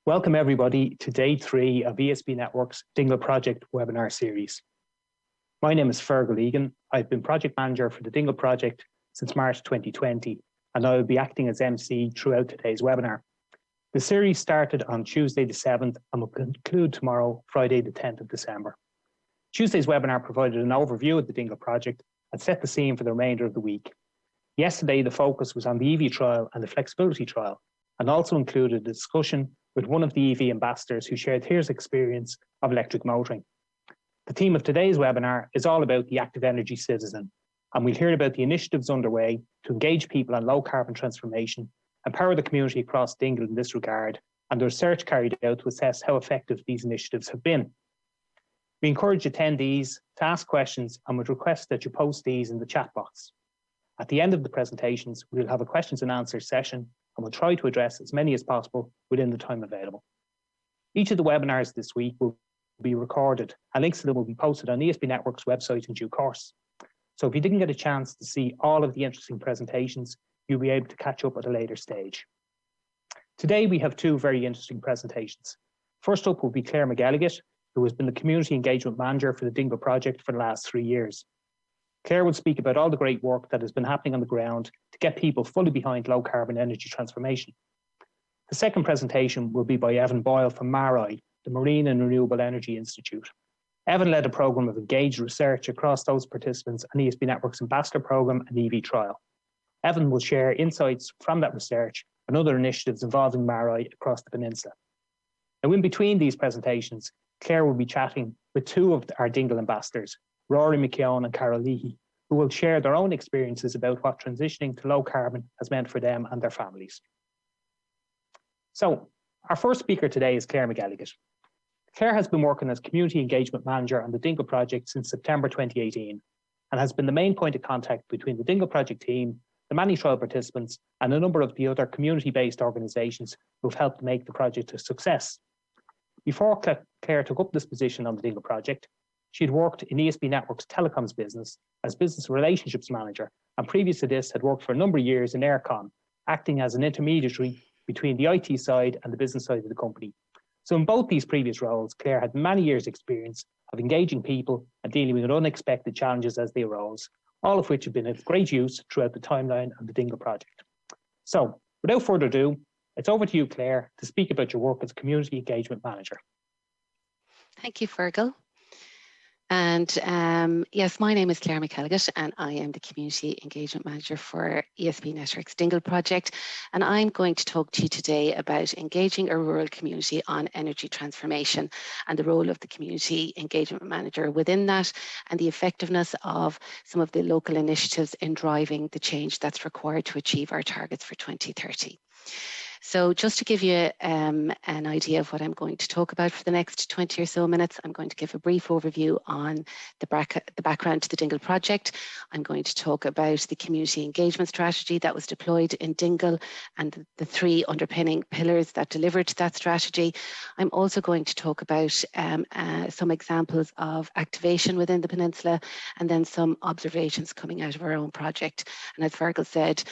Welcome everybody to day 3 of ESB Network's Dingle Project webinar series. My name is Fergal Egan. I've been project manager for the Dingle Project since March 2020, and I will be acting as MC throughout today's webinar. The series started on Tuesday the 7th and will conclude tomorrow, Friday the 10th of December. Tuesday's webinar provided an overview of the Dingle Project and set the scene for the remainder of the week. Yesterday, the focus was on the EV trial and the flexibility trial, and also included a discussion with one of the EV ambassadors who shared his experience of electric motoring. The theme of today's webinar is all about the active energy citizen, and we'll hear about the initiatives underway to engage people on low carbon transformation, empower the community across Dingle in this regard, and the research carried out to assess how effective these initiatives have been. We encourage attendees to ask questions and would request that you post these in the chat box. At the end of the presentations, we'll have a questions and answers session, and we'll try to address as many as possible within the time available. Each of the webinars this week will be recorded, and links to them will be posted on ESB Network's website in due course. So if you didn't get a chance to see all of the interesting presentations, you'll be able to catch up at a later stage. Today we have two very interesting presentations. First up will be Claire McElligott, who has been the Community Engagement Manager for the Dingle Project for the last 3 years. Claire will speak about all the great work that has been happening on the ground to get people fully behind low carbon energy transformation. The second presentation will be by Evan Boyle from MARI, the Marine and Renewable Energy Institute. Evan led a programme of engaged research across those participants on ESB Network's Ambassador Programme and EV trial. Evan will share insights from that research and other initiatives involving MARI across the peninsula. Now, in between these presentations, Claire will be chatting with two of our Dingle ambassadors, Rory McKeown and Carol Leehy, who will share their own experiences about what transitioning to low carbon has meant for them and their families. So, our first speaker today is Claire McElligott. Claire has been working as Community Engagement Manager on the Dingle Project since September 2018 and has been the main point of contact between the Dingle Project team, the many trial participants, and a number of the other community-based organisations who have helped make the project a success. Before Claire took up this position on the Dingle Project, she had worked in ESB Network's telecoms business as Business Relationships Manager, and previous to this had worked for a number of years in Aircon, acting as an intermediary between the IT side and the business side of the company. So in both these previous roles, Claire had many years' experience of engaging people and dealing with unexpected challenges as they arose, all of which have been of great use throughout the timeline of the Dingle Project. So without further ado, it's over to you, Claire, to speak about your work as Community Engagement Manager. Thank you, Fergal. And yes, my name is Claire McElligott and I am the Community Engagement Manager for ESB Network's Dingle Project. And I'm going to talk to you today about engaging a rural community on energy transformation and the role of the Community Engagement Manager within that and the effectiveness of some of the local initiatives in driving the change that's required to achieve our targets for 2030. So just to give you an idea of what I'm going to talk about for the next 20 or so minutes, I'm going to give a brief overview on the background to the Dingle Project. I'm going to talk about the community engagement strategy that was deployed in Dingle and the 3 underpinning pillars that delivered that strategy. I'm also going to talk about some examples of activation within the peninsula and then some observations coming out of our own project. And as Fergal said,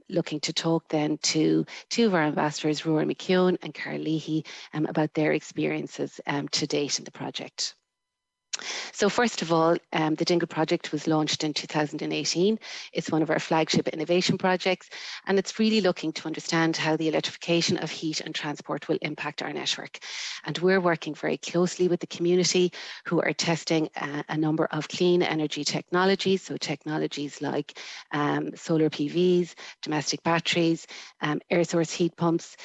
looking to talk then to two of our ambassadors, Rory McKeown and Carol Leehy, about their experiences to date in the project. So first of all, the Dingle Project was launched in 2018. It's one of our flagship innovation projects, and it's really looking to understand how the electrification of heat and transport will impact our network. And we're working very closely with the community who are testing a number of clean energy technologies, so technologies like solar PVs, domestic batteries, air source heat pumps,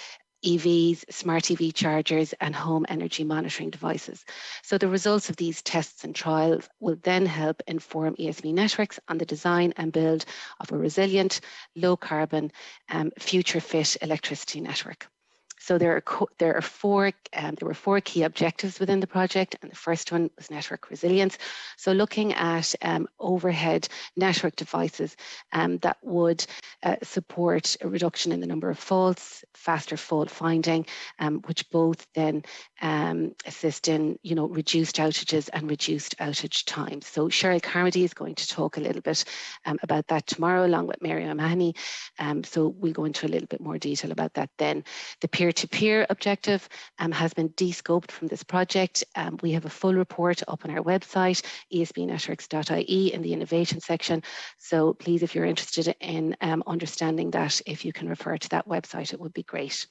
EVs, smart EV chargers, and home energy monitoring devices. So the results of these tests and trials will then help inform ESB Networks on the design and build of a resilient, low carbon, future fit electricity network. So there were 4 key objectives within the project, and the first one was network resilience. So looking at overhead network devices that would support a reduction in the number of faults, faster fault finding, which both then assist in reduced outages and reduced outage times. So Cheryl Carmody is going to talk a little bit about that tomorrow, along with Mary O'Mahony. So we'll go into a little bit more detail about that then. The peer-to-peer objective has been de-scoped from this project. We have a full report up on our website, esbnetworks.ie, in the innovation section. So please, if you're interested in understanding that, if you can refer to that website, it would be great.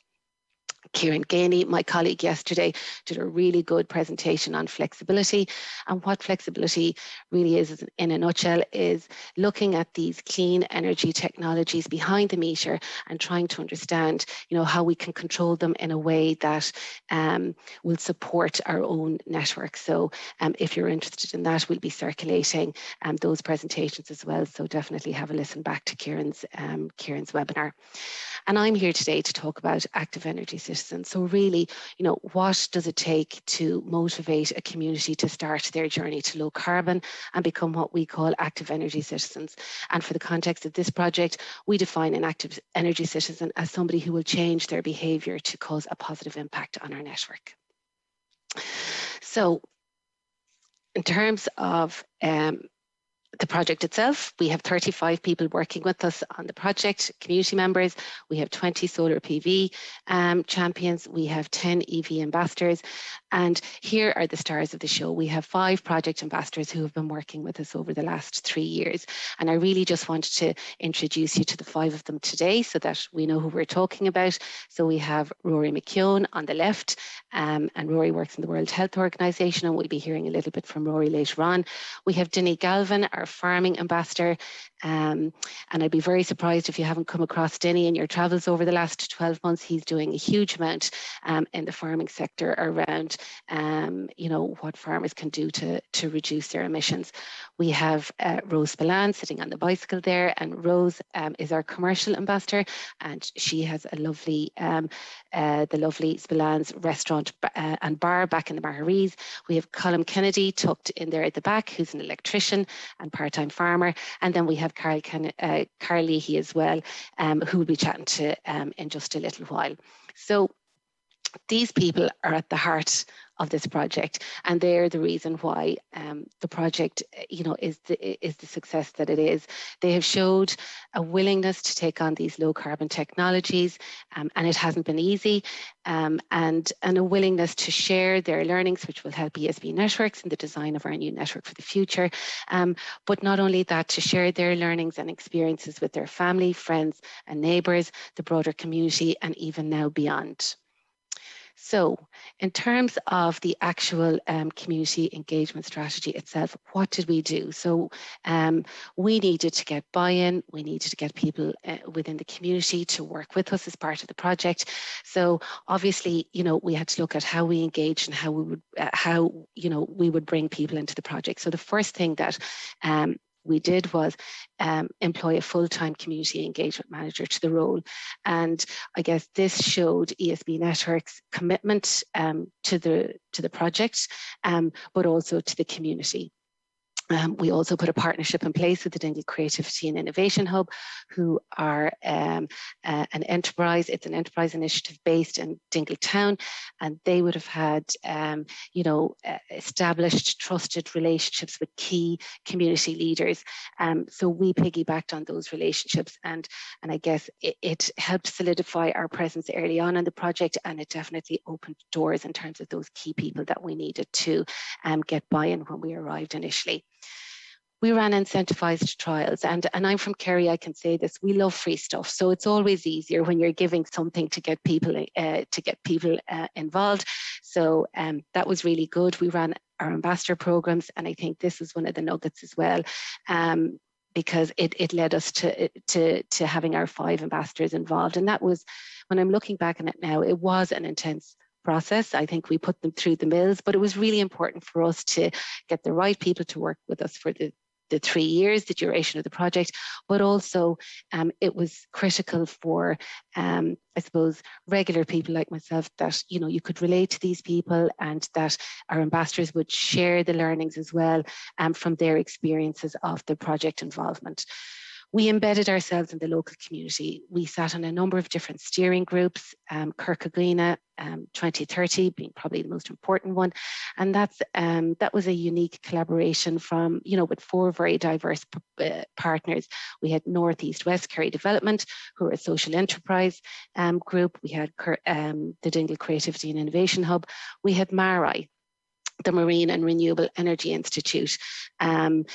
Kieran Gainey, my colleague yesterday, did a really good presentation on flexibility, and what flexibility really is in a nutshell is looking at these clean energy technologies behind the meter and trying to understand, how we can control them in a way that will support our own network. So if you're interested in that, we'll be circulating those presentations as well. So definitely have a listen back to Kieran's webinar. And I'm here today to talk about active energy citizens. So really, what does it take to motivate a community to start their journey to low carbon and become what we call active energy citizens? And for the context of this project, we define an active energy citizen as somebody who will change their behavior to cause a positive impact on our network. So in terms of the project itself, we have 35 people working with us on the project, community members. We have 20 solar PV champions. We have 10 EV ambassadors. And here are the stars of the show. We have 5 project ambassadors who have been working with us over the last 3 years. And I really just wanted to introduce you to the 5 of them today so that we know who we're talking about. So we have Rory McKeown on the left, and Rory works in the World Health Organization, and we'll be hearing a little bit from Rory later on. We have Dinny Galvin, our farming ambassador, and I'd be very surprised if you haven't come across Dinny in your travels over the last 12 months. He's doing a huge amount in the farming sector around what farmers can do to reduce their emissions. We have Rose Spillane sitting on the bicycle there, and Rose is our commercial ambassador, and she has a lovely the lovely Spillane's restaurant and bar back in the Maharees. We have Colm Kennedy tucked in there at the back, who's an electrician and part-time farmer, and then we have Carl Leehy as well, who will be chatting to in just a little while. So these people are at the heart of this project, and they're the reason why the project, is the success that it is. They have showed a willingness to take on these low carbon technologies, and it hasn't been easy, and a willingness to share their learnings, which will help ESB networks in the design of our new network for the future. But not only that, to share their learnings and experiences with their family, friends, and neighbours, the broader community, and even now beyond. So in terms of the actual community engagement strategy itself, what did we do? So we needed to get buy-in, we needed to get people within the community to work with us as part of the project. So obviously, we had to look at how we engage and how we would bring people into the project. So the first thing that we did was employ a full-time community engagement manager to the role. And I guess this showed ESB Networks' commitment to the project, but also to the community. We also put a partnership in place with the Dingle Creativity and Innovation Hub, who are an enterprise. It's an enterprise initiative based in Dingle Town, and they would have had, established, trusted relationships with key community leaders. So we piggybacked on those relationships, and I guess it helped solidify our presence early on in the project, and it definitely opened doors in terms of those key people that we needed to get buy-in when we arrived initially. We ran incentivized trials, and I'm from Kerry, I can say this, we love free stuff. So it's always easier when you're giving something to get people involved. So that was really good. We ran our ambassador programs, and I think this is one of the nuggets as well, because it led us to having our 5 ambassadors involved. And that was, when I'm looking back on it now, it was an intense process. I think we put them through the mills, but it was really important for us to get the right people to work with us for the 3 years, the duration of the project, but also it was critical for, I suppose, regular people like myself that, you could relate to these people, and that our ambassadors would share the learnings as well from their experiences of the project involvement. We embedded ourselves in the local community. We sat on a number of different steering groups, Kirkagreena 2030 being probably the most important one. And that was a unique collaboration from, with 4 very diverse partners. We had North East West Kerry Development, who are a social enterprise group. We had the Dingle Creativity and Innovation Hub. We had MARI, the Marine and Renewable Energy Institute, and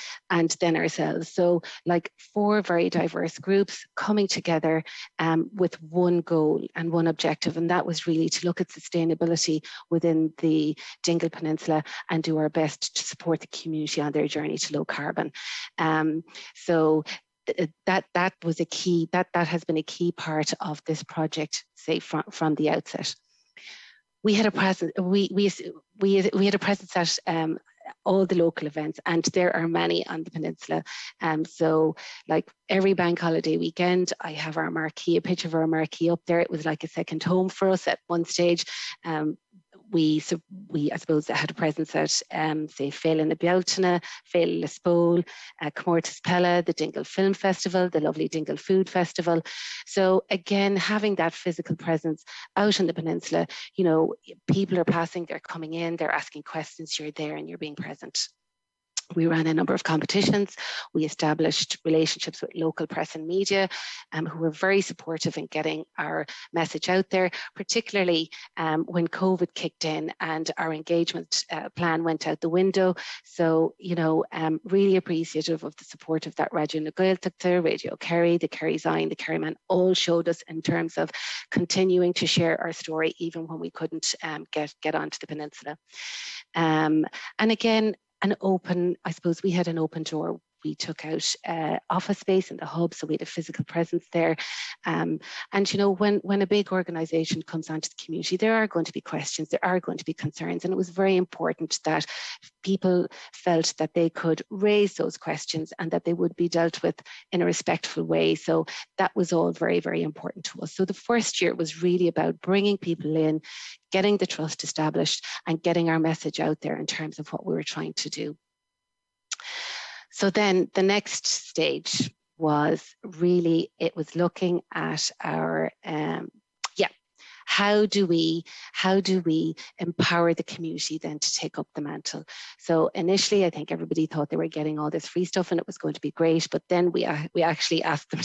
then ourselves. So like 4 very diverse groups coming together with one goal and one objective, and that was really to look at sustainability within the Dingle Peninsula and do our best to support the community on their journey to low carbon. So that was a key, that has been a key part of this project, say from the outset. We had a presence. We had a presence at all the local events, and there are many on the peninsula. So, like every bank holiday weekend, I have our marquee, a picture of our marquee up there. It was like a second home for us at one stage. We I suppose had a presence at say Féile na Bealtaine, Féile Lespole, Comórtas Pella, the Dingle Film Festival, the lovely Dingle Food Festival. So again, having that physical presence out on the peninsula, people are passing, they're coming in, they're asking questions, you're there and you're being present. We ran a number of competitions. We established relationships with local press and media who were very supportive in getting our message out there, particularly when COVID kicked in and our engagement plan went out the window. So, really appreciative of the support of that Radio na Gaeltachta, Radio Kerry, the Kerry Sign, the Kerry Man, all showed us in terms of continuing to share our story even when we couldn't get onto the peninsula. And again, I suppose we had an open door. We took out office space in the hub, so we had a physical presence there. And when a big organisation comes onto the community, there are going to be questions, there are going to be concerns, and it was very important that people felt that they could raise those questions and that they would be dealt with in a respectful way. So that was all very, very important to us. So the first year was really about bringing people in, getting the trust established, and getting our message out there in terms of what we were trying to do. So then the next stage was really, it was looking at our, how do we empower the community then to take up the mantle? So initially, I think everybody thought they were getting all this free stuff and it was going to be great, but then we actually asked them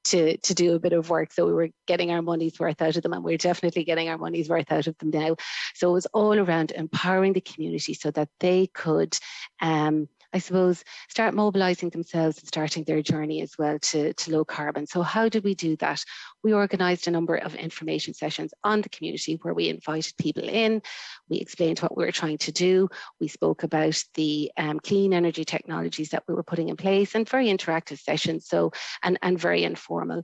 to do a bit of work. So we were getting our money's worth out of them, and we're definitely getting our money's worth out of them now. So it was all around empowering the community so that they could I suppose, start mobilising themselves and starting their journey as well to low carbon. So how did we do that? We organised a number of information sessions on the community where we invited people in. We explained what we were trying to do. We spoke about the clean energy technologies that we were putting in place, and very interactive sessions, so and very informal.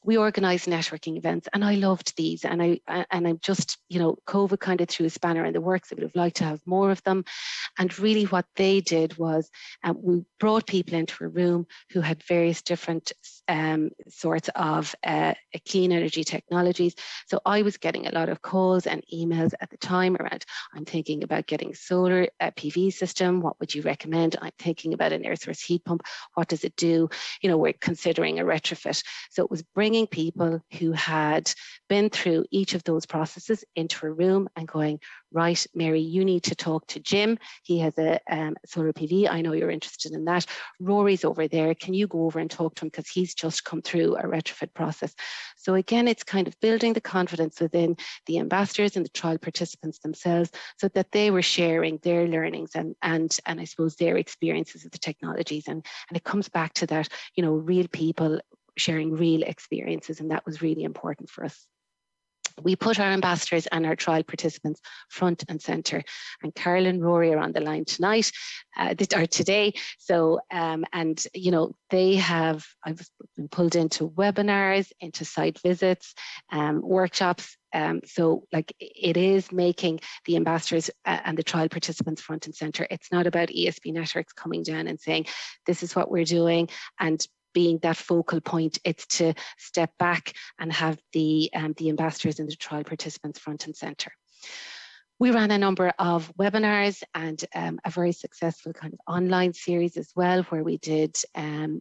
We organised networking events, and I loved these. And I'm just, COVID kind of threw a spanner in the works. I would have liked to have more of them. And really what they did was we brought people into a room who had various different sorts of clean energy technologies. So I was getting a lot of calls and emails at the time around, I'm thinking about getting solar PV system. What would you recommend? I'm thinking about an air source heat pump. What does it do? We're considering a retrofit. So it was bringing people who had been through each of those processes into a room and going, right, Mary, you need to talk to Jim. He has a solar PV. I know you're interested in that. Rory's over there. Can you go over and talk to him, because he's just come through a retrofit process. So again, it's kind of building the confidence within the ambassadors and the trial participants themselves, so that they were sharing their learnings and I suppose their experiences of the technologies. And it comes back to that, real people sharing real experiences, and that was really important for us. We put our ambassadors and our trial participants front and centre, and Carol and Rory are on the line tonight, or today. So, they have, I've been pulled into webinars, into site visits, workshops. So like it is making the ambassadors and the trial participants front and centre. It's not about ESB Networks coming down and saying, this is what we're doing, and being that focal point. It's to step back and have the ambassadors and the trial participants front and centre. We ran a number of webinars and a very successful kind of online series as well, where we did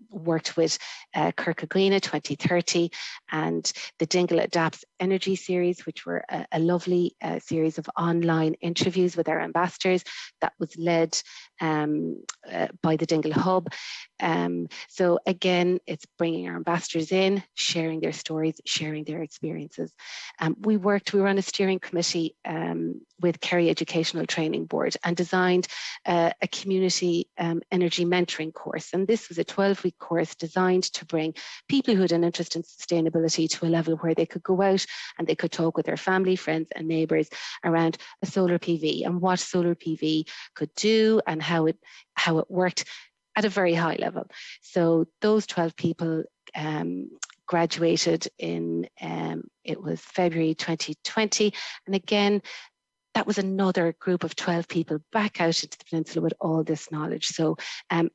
worked with Kirkagreena 2030 and the Dingle Adapts Energy series, which were a lovely series of online interviews with our ambassadors that was led by the Dingle Hub. So again, it's bringing our ambassadors in, sharing their stories, sharing their experiences. We were on a steering committee with Kerry Educational Training Board and designed a community energy mentoring course. And this was a 12-week course designed to bring people who had an interest in sustainability to a level where they could go out and they could talk with their family, friends and neighbours around a solar PV and what solar PV could do and how it worked at a very high level. So those 12 people graduated in, it was February 2020. And again, that was another group of 12 people back out into the peninsula with all this knowledge. So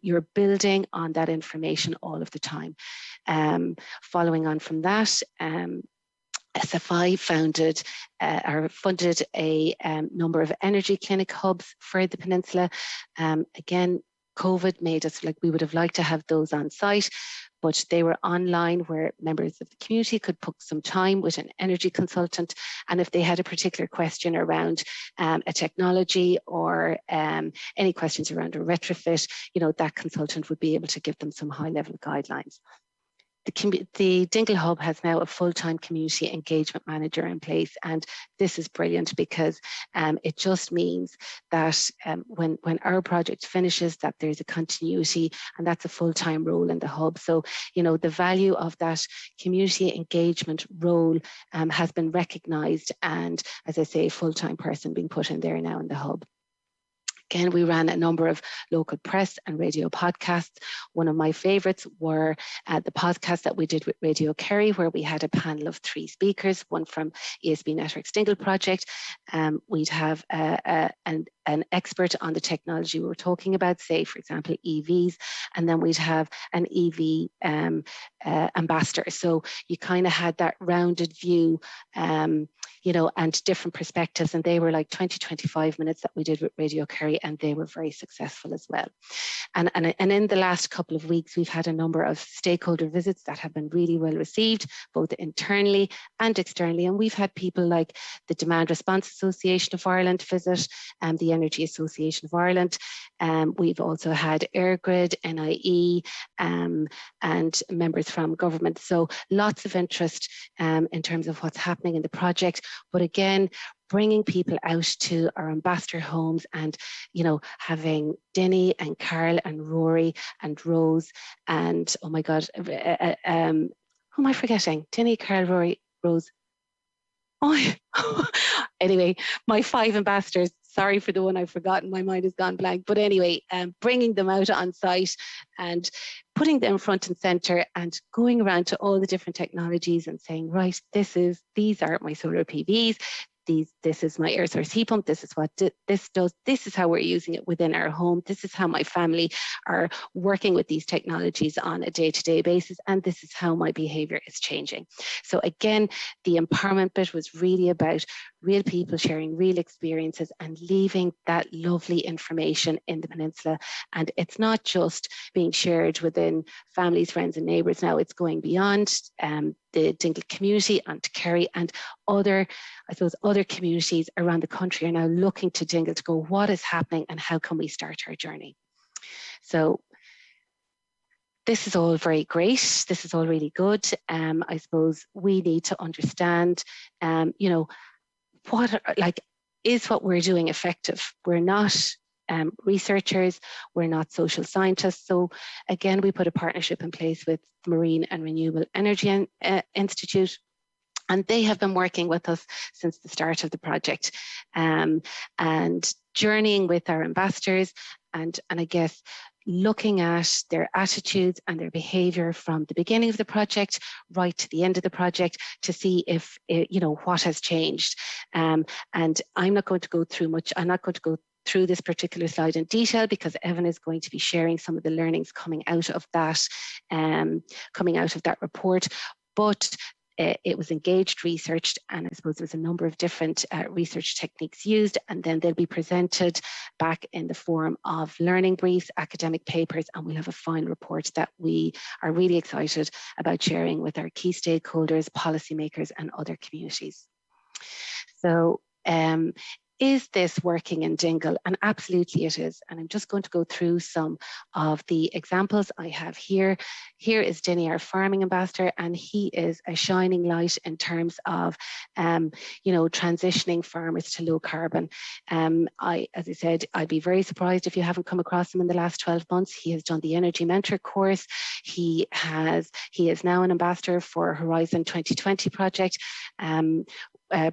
you're building on that information all of the time. Following on from that, SFI funded a number of energy clinic hubs for the peninsula. Again, COVID made us we would have liked to have those on site, but they were online where members of the community could book some time with an energy consultant. And if they had a particular question around a technology or any questions around a retrofit, that consultant would be able to give them some high-level guidelines. The Dingle Hub has now a full-time community engagement manager in place, and this is brilliant because it just means that when our project finishes, that there's a continuity, and that's a full-time role in the hub. So, the value of that community engagement role has been recognised, and as I say, a full-time person being put in there now in the hub. Again, we ran a number of local press and radio podcasts. One of my favourites were the podcast that we did with Radio Kerry, where we had a panel of 3 speakers, one from ESB Networks Dingle Project. We'd have an expert on the technology we were talking about, say, for example, EVs, and then we'd have an EV ambassador. So you kind of had that rounded view, and different perspectives. And they were like 20, 25 minutes that we did with Radio Kerry, and they were very successful as well. And in the last couple of weeks, we've had a number of stakeholder visits that have been really well received, both internally and externally. And we've had people like the Demand Response Association of Ireland visit and the Energy Association of Ireland. We've also had EirGrid, NIE, and members from government. So lots of interest in terms of what's happening in the project. But again, bringing people out to our ambassador homes and, having Denny and Carl and Rory and Rose and, oh my God, who am I forgetting? Denny, Carl, Rory, Rose. Oh, anyway, my 5 ambassadors. Sorry for the one I've forgotten. My mind has gone blank. But anyway, bringing them out on site and putting them front and center and going around to all the different technologies and saying, right, these are my solar PVs. This is my air source heat pump. This is what this does. This is how we're using it within our home. This is how my family are working with these technologies on a day-to-day basis. And this is how my behavior is changing. So again, the empowerment bit was really about real people sharing real experiences and leaving that lovely information in the peninsula. And it's not just being shared within families, friends and neighbours. Now it's going beyond the Dingle community onto Kerry, and other communities around the country are now looking to Dingle to go, what is happening and how can we start our journey? So this is all very great. This is all really good. I suppose we need to understand, is what we're doing effective? We're not researchers, we're not social scientists. So again, we put a partnership in place with the Marine and Renewable Energy Institute, and they have been working with us since the start of the project, and journeying with our ambassadors and I guess looking at their attitudes and their behavior from the beginning of the project right to the end of the project to see if, what has changed. And I'm not going to go through much. I'm not going to go through this particular slide in detail because Evan is going to be sharing some of the learnings coming out of that report. But it was engaged, researched, and I suppose there's a number of different research techniques used, and then they'll be presented back in the form of learning briefs, academic papers, and we'll have a final report that we are really excited about sharing with our key stakeholders, policymakers, and other communities. So, is this working in Dingle? And absolutely it is. And I'm just going to go through some of the examples I have here. Here is Dinny, our farming ambassador, and he is a shining light in terms of, transitioning farmers to low carbon. As I said, I'd be very surprised if you haven't come across him in the last 12 months. He has done the Energy Mentor course. He is now an ambassador for Horizon 2020 project.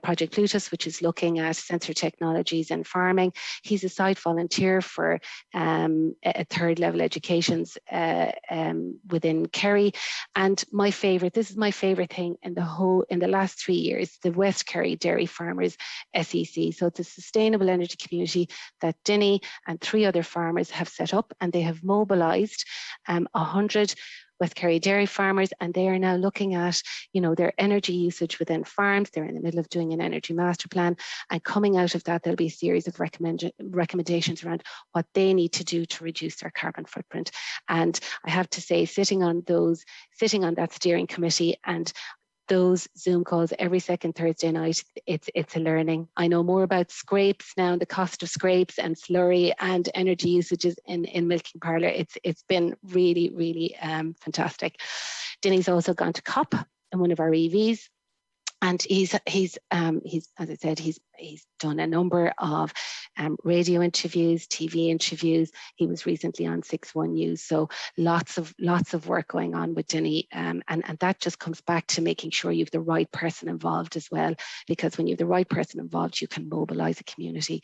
Project Plutus, which is looking at sensor technologies in farming. He's a site volunteer for a third level educations within Kerry. And this is my favorite thing in the last 3 years, the West Kerry Dairy Farmers SEC. So it's a sustainable energy community that Dinny and 3 other farmers have set up, and they have mobilized 100 West Kerry dairy farmers, and they are now looking at, their energy usage within farms. They're in the middle of doing an energy master plan, and coming out of that, there'll be a series of recommendations around what they need to do to reduce their carbon footprint. And I have to say, sitting on that steering committee and those Zoom calls every second Thursday night, it's a learning. I know more about scrapes now, the cost of scrapes and slurry and energy usages in milking parlour. It's been really, really fantastic. Dinny's also gone to COP in one of our EVs. And he's as I said, he's done a number of radio interviews, TV interviews. He was recently on 6-1 News. So lots of work going on with Dinny, and that just comes back to making sure you have the right person involved as well. Because when you have the right person involved, you can mobilise a community.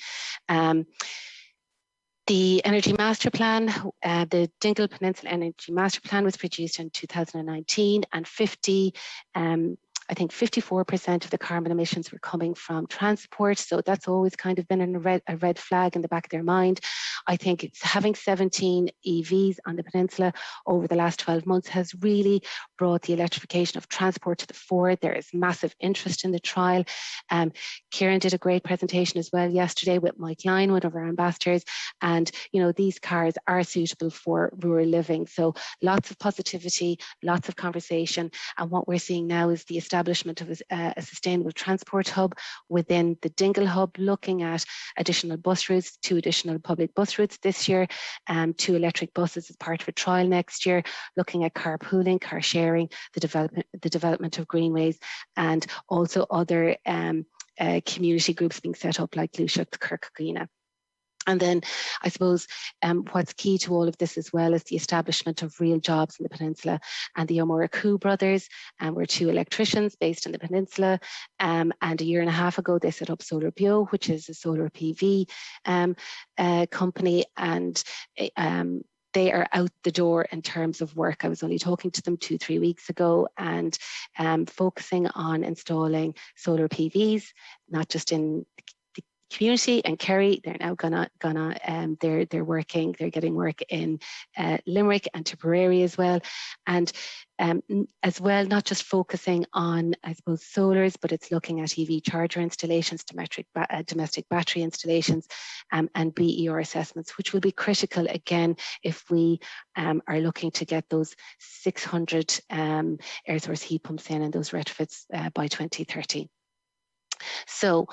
The Energy Master Plan, the Dingle Peninsula Energy Master Plan was produced in 2019, and 54% of the carbon emissions were coming from transport. So that's always kind of been a red flag in the back of their mind. I think it's having 17 EVs on the peninsula over the last 12 months has really brought the electrification of transport to the fore. There is massive interest in the trial. Kieran did a great presentation as well yesterday with Mike Lyne, one of our ambassadors. And, these cars are suitable for rural living. So lots of positivity, lots of conversation. And what we're seeing now is the establishment of a sustainable transport hub within the Dingle hub, looking at additional bus routes, 2 additional public bus routes this year, 2 electric buses as part of a trial next year, looking at carpooling, car sharing, the development of greenways, and also other community groups being set up like Lushuk, Kirkagina. And then I suppose what's key to all of this as well is the establishment of real jobs in the peninsula. And the O'Muraku brothers were 2 electricians based in the peninsula. And a year and a half ago, they set up Solar Bio, which is a solar PV company. And they are out the door in terms of work. I was only talking to them 2-3 weeks ago, and focusing on installing solar PVs, not just in community and Kerry. They're now they're getting work in Limerick and Tipperary as well. And as well, not just focusing on, I suppose, solars, but it's looking at EV charger installations, domestic battery installations, and BER assessments, which will be critical again if we are looking to get those 600 air source heat pumps in and those retrofits by 2030. So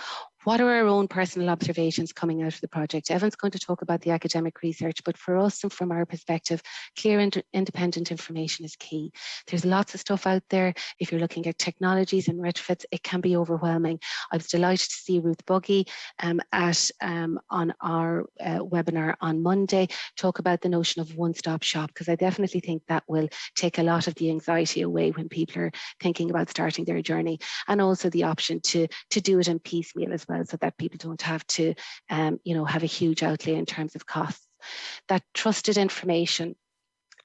what are our own personal observations coming out of the project? Evan's going to talk about the academic research, but for us and from our perspective, clear and independent information is key. There's lots of stuff out there. If you're looking at technologies and retrofits, it can be overwhelming. I was delighted to see Ruth Buggy on our webinar on Monday talk about the notion of one-stop shop, because I definitely think that will take a lot of the anxiety away when people are thinking about starting their journey, and also the option to do it in piecemeal as well, so that people don't have to, have a huge outlay in terms of costs. That trusted information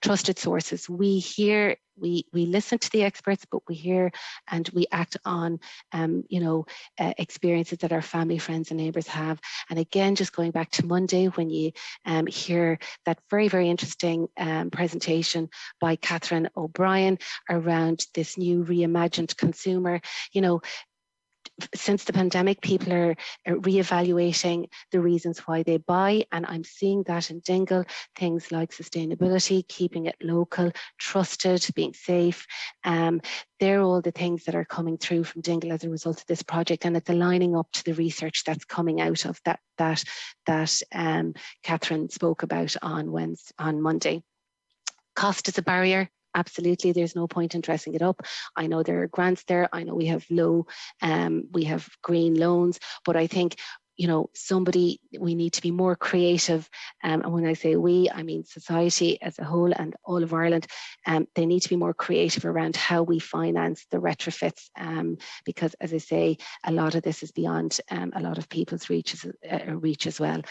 trusted sources. We hear, we listen to the experts, but we hear and we act on, experiences that our family, friends, and neighbours have. And again, just going back to Monday, when you hear that very, very interesting presentation by Catherine O'Brien around this new reimagined consumer, since the pandemic, people are reevaluating the reasons why they buy, and I'm seeing that in Dingle, things like sustainability, keeping it local, trusted, being safe. They're all the things that are coming through from Dingle as a result of this project, and it's aligning up to the research that's coming out of that Catherine spoke about on Monday. Cost is a barrier. Absolutely, there's no point in dressing it up. I know there are grants there. I know we have we have green loans, but I think, we need to be more creative. And when I say we, I mean society as a whole and all of Ireland. They need to be more creative around how we finance the retrofits, because, as I say, a lot of this is beyond a lot of people's reach as well.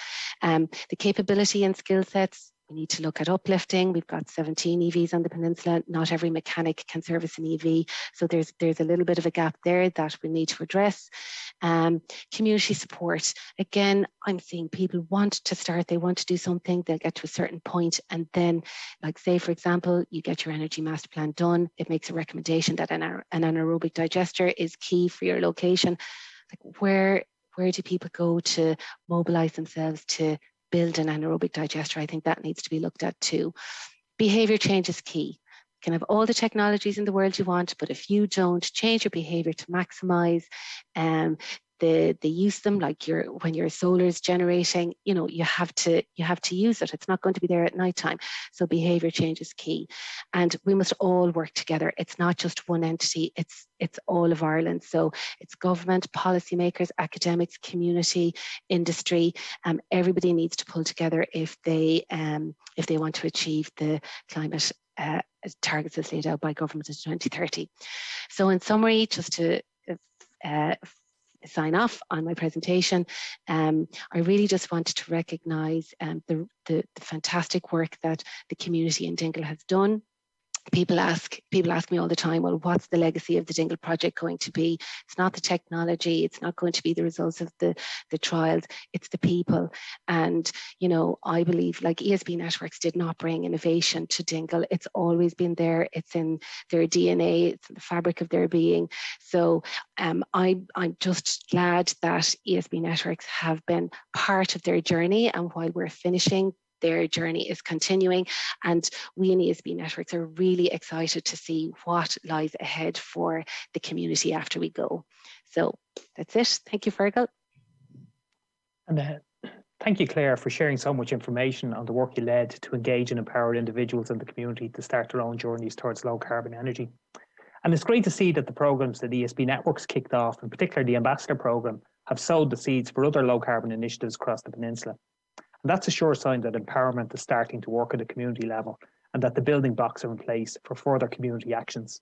The capability and skill sets. We need to look at uplifting. We've got 17 EVs on the peninsula. Not every mechanic can service an EV. So there's a little bit of a gap there that we need to address. Community support. Again, I'm seeing people want to start, they want to do something, they'll get to a certain point, and then, like say, for example, you get your energy master plan done. It makes a recommendation that an anaerobic digester is key for your location. Like where do people go to mobilize themselves to build an anaerobic digester? I think that needs to be looked at too. Behavior change is key. You can have all the technologies in the world you want, but if you don't change your behavior to maximize the use of them, like when your solar is generating, you have to use it. It's not going to be there at nighttime. So behavior change is key, and we must all work together. It's not just one entity. It's all of Ireland. So it's government, policymakers, academics, community, industry. Everybody needs to pull together if they want to achieve the climate targets as laid out by government in 2030. So in summary, just to sign off on my presentation, I really just wanted to recognise the fantastic work that the community in Dingle has done. People ask me all the time, well, what's the legacy of the Dingle Project going to be? It's not the technology, it's not going to be the results of the trials, it's the people. And, I believe, like, ESB Networks did not bring innovation to Dingle. It's always been there. It's in their DNA, it's in the fabric of their being. So I'm just glad that ESB Networks have been part of their journey, and while we're finishing, their journey is continuing, and we in ESB Networks are really excited to see what lies ahead for the community after we go. So that's it. Thank you, Fergal. And thank you, Claire, for sharing so much information on the work you led to engage and empower individuals in the community to start their own journeys towards low carbon energy. And it's great to see that the programs that ESB Networks kicked off, in particular the Ambassador program, have sowed the seeds for other low carbon initiatives across the peninsula. And that's a sure sign that empowerment is starting to work at a community level, and that the building blocks are in place for further community actions.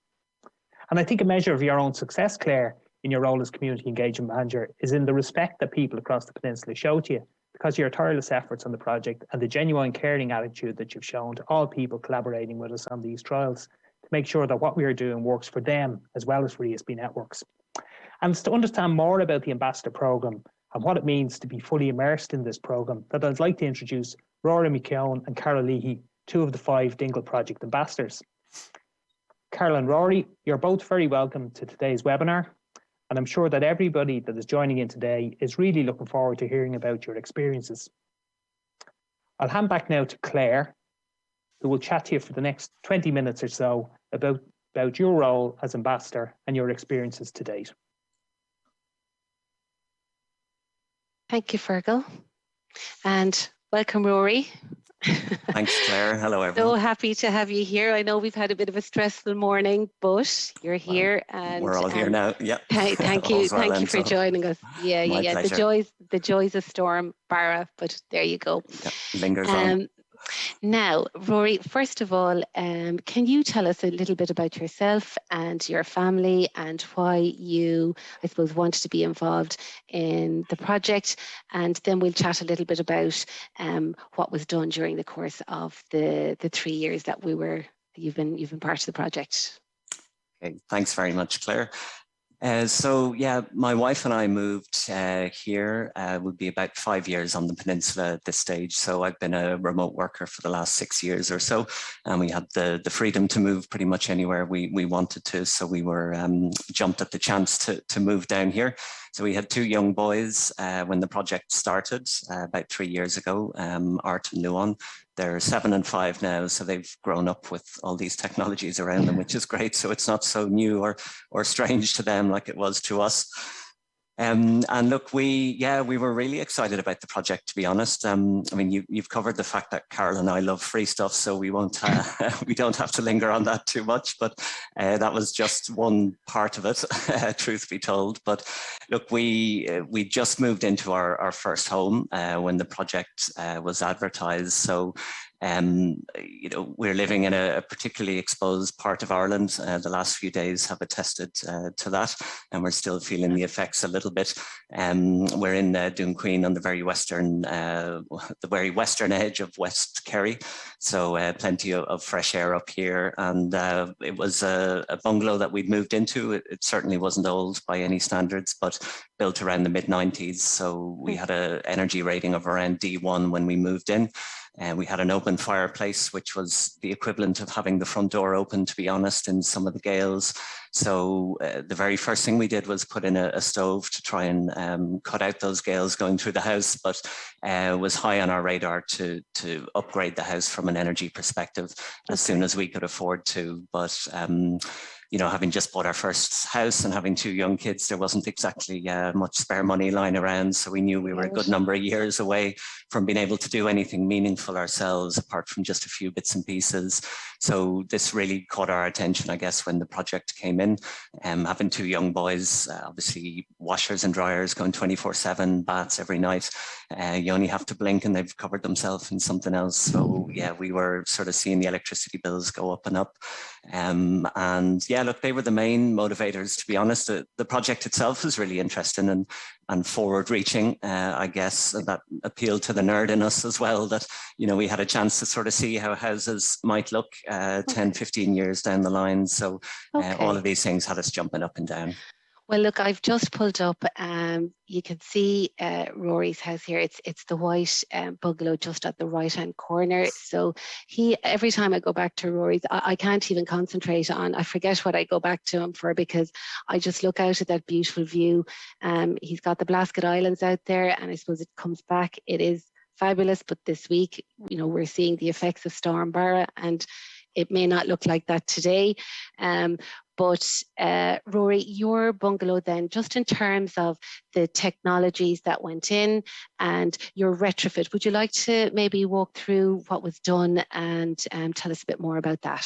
And I think a measure of your own success, Claire, in your role as community engagement manager is in the respect that people across the peninsula show to you because of your tireless efforts on the project and the genuine caring attitude that you've shown to all people collaborating with us on these trials to make sure that what we are doing works for them as well as for ESB Networks. And it's to understand more about the Ambassador programme and what it means to be fully immersed in this programme that I'd like to introduce Rory McKeown and Carol Leehy, 2 of the 5 Dingle Project ambassadors. Carol and Rory, you're both very welcome to today's webinar, and I'm sure that everybody that is joining in today is really looking forward to hearing about your experiences. I'll hand back now to Claire, who will chat to you for the next 20 minutes or so about your role as ambassador and your experiences to date. Thank you, Fergal. And welcome, Rory. Thanks, Claire. Hello, everyone. So happy to have you here. I know we've had a bit of a stressful morning, but you're here, and we're all here now. Yeah. Thank you for joining us. Yeah. Pleasure. The joys of storm, Barra, but there you go. Yeah, lingers on. Now, Rory, first of all, can you tell us a little bit about yourself and your family and why you, I suppose, wanted to be involved in the project? And then we'll chat a little bit about what was done during the course of the 3 years that you've been part of the project. Okay, thanks very much, Claire. So yeah, my wife and I moved here, would be about 5 years on the peninsula at this stage. So I've been a remote worker for the last 6 years or so, and we had the freedom to move pretty much anywhere we wanted to. So we were jumped at the chance to move down here. So we had 2 young boys when the project started about 3 years ago, Art and Luan. They're 7 and 5 now, so they've grown up with all these technologies around them, which is great. So it's not so new or strange to them like it was to us. And look, we were really excited about the project, to be honest. I mean, you've covered the fact that Carol and I love free stuff, so we won't we don't have to linger on that too much. But that was just one part of it, truth be told. But look, we just moved into our first home when the project was advertised. So we're living in a particularly exposed part of Ireland. The last few days have attested to that, and we're still feeling the effects a little bit. We're in Dunqueen on the very western edge of West Kerry, so plenty of fresh air up here. And it was a bungalow that we'd moved into. It certainly wasn't old by any standards, but built around the mid-90s. So we had an energy rating of around D1 when we moved in. We had an open fireplace, which was the equivalent of having the front door open, to be honest, in some of the gales. So the very first thing we did was put in a stove to try and cut out those gales going through the house, but was high on our radar to upgrade the house from an energy perspective as soon as we could afford to. But having just bought our first house and having 2 young kids, there wasn't exactly much spare money lying around. So we knew we were a good number of years away from being able to do anything meaningful ourselves, apart from just a few bits and pieces. So this really caught our attention, I guess, when the project came in. Having 2 young boys, obviously washers and dryers going 24/7, baths every night. You only have to blink and they've covered themselves in something else. So yeah, we were sort of seeing the electricity bills go up and up. And yeah, look, they were the main motivators, to be honest. The project itself was really interesting and forward-reaching, I guess, and that appealed to the nerd in us as well, that, we had a chance to sort of see how houses might look 10, 15 years down the line. So all of these things had us jumping up and down. Well, look, I've just pulled up. You can see Rory's house here. It's the white bungalow just at the right-hand corner. So every time I go back to Rory's, I can't even concentrate on. I forget what I go back to him for, because I just look out at that beautiful view. He's got the Blasket Islands out there, and I suppose it comes back. It is fabulous, but this week, we're seeing the effects of Storm Barra, and it may not look like that today. But Rory, your bungalow then, just in terms of the technologies that went in and your retrofit, would you like to maybe walk through what was done and tell us a bit more about that?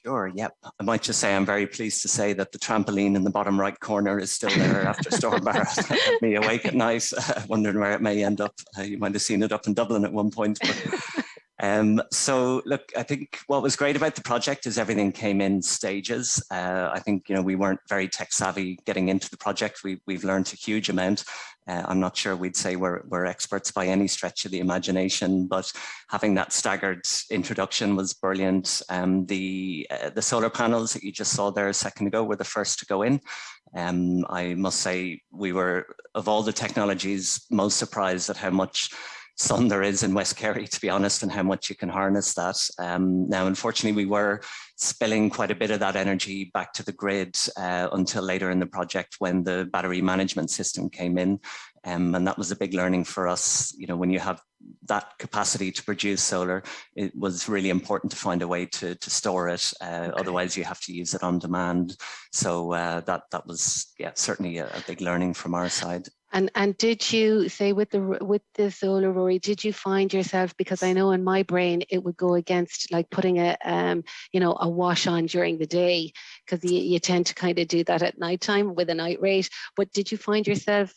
Sure, yep. I might just say I'm very pleased to say that the trampoline in the bottom right corner is still there after Storm Barra. Kept me awake at night, wondering where it may end up. You might have seen it up in Dublin at one point. But so look, I think what was great about the project is everything came in stages. I think, we weren't very tech savvy getting into the project. We've learned a huge amount. I'm not sure we'd say we're experts by any stretch of the imagination, but having that staggered introduction was brilliant. The solar panels that you just saw there a second ago were the first to go in. I must say we were, of all the technologies, most surprised at how much sun there is in West Kerry, to be honest, and how much you can harness that. Now, unfortunately, we were spilling quite a bit of that energy back to the grid until later in the project when the battery management system came in. And that was a big learning for us. When you have that capacity to produce solar, it was really important to find a way to store it. Otherwise, you have to use it on demand. So that was certainly a big learning from our side. And did you say with the solar, Rory, did you find yourself, because I know in my brain it would go against like putting a wash on during the day, because you tend to kind of do that at nighttime with a night rate. But did you find yourself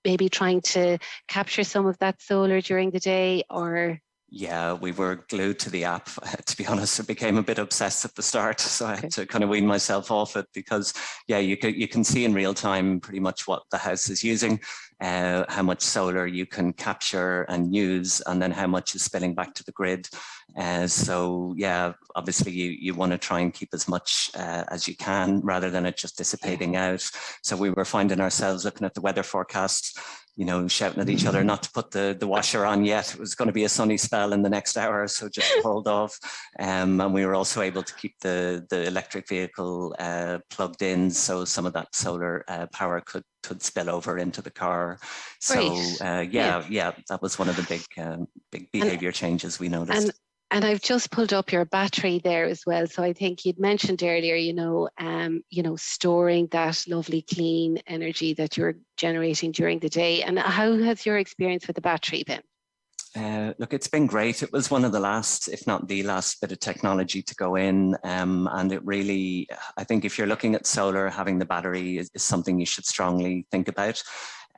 maybe trying to capture some of that solar during the day, or? Yeah, we were glued to the app. To be honest, I became a bit obsessed at the start, so I had to kind of wean myself off it because, yeah, you can see in real time pretty much what the house is using, how much solar you can capture and use, and then how much is spilling back to the grid. So yeah, obviously you want to try and keep as much as you can rather than it just dissipating out. So we were finding ourselves looking at the weather forecasts, you know, shouting at each other not to put the washer on yet. It was going to be a sunny spell in the next hour, so just hold off. And we were also able to keep the electric vehicle plugged in, so some of that solar power could spill over into the car. So yeah, that was one of the big behavior changes we noticed. And I've just pulled up your battery there as well. So I think you'd mentioned earlier, storing that lovely clean energy that you're generating during the day. And how has your experience with the battery been? Look, it's been great. It was one of the last, if not the last bit of technology to go in. And it really, I think if you're looking at solar, having the battery is something you should strongly think about.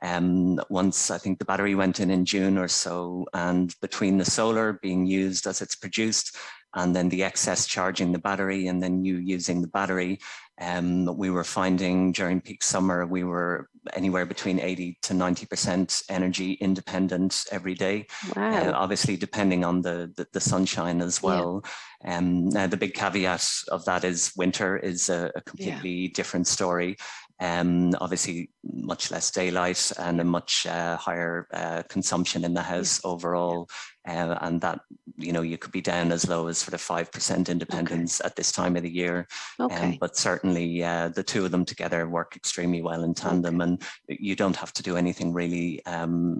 Once I think the battery went in June or so, and between the solar being used as it's produced and then the excess charging the battery and then you using the battery, we were finding during peak summer, we were anywhere between 80 to 90% energy independent every day. Wow. Obviously, depending on the sunshine as well. Now, the big caveat of that is winter is a completely different story. Obviously much less daylight and a much higher consumption in the house overall. And that, you could be down as low as sort of 5% independence at this time of the year. But certainly the two of them together work extremely well in tandem, and you don't have to do anything really.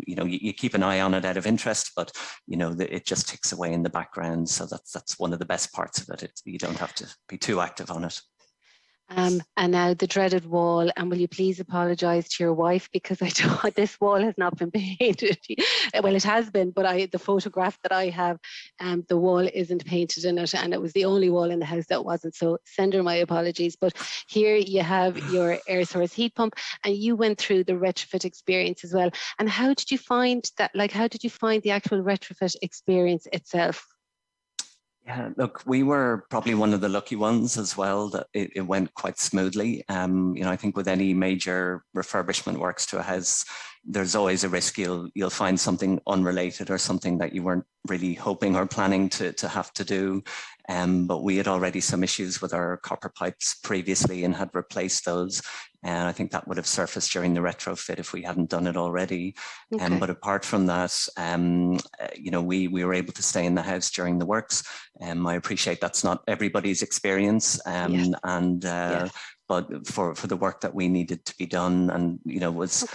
You keep an eye on it out of interest, but it just ticks away in the background. So that's one of the best parts of it. You don't have to be too active on it. And now the dreaded wall, and will you please apologise to your wife, because I thought this wall has not been painted. Well, it has been, but the photograph that I have, the wall isn't painted in it, and it was the only wall in the house that wasn't. So send her my apologies. But here you have your air source heat pump, and you went through the retrofit experience as well. And how did you find that? Like, how did you find the actual retrofit experience itself? Yeah, look, we were probably one of the lucky ones as well that it went quite smoothly. I think with any major refurbishment works to a house, there's always a risk you'll find something unrelated or something that you weren't really hoping or planning to have to do. But we had already some issues with our copper pipes previously and had replaced those. And I think that would have surfaced during the retrofit if we hadn't done it already. But apart from that, we were able to stay in the house during the works. I appreciate that's not everybody's experience. But for the work that we needed to be done, and was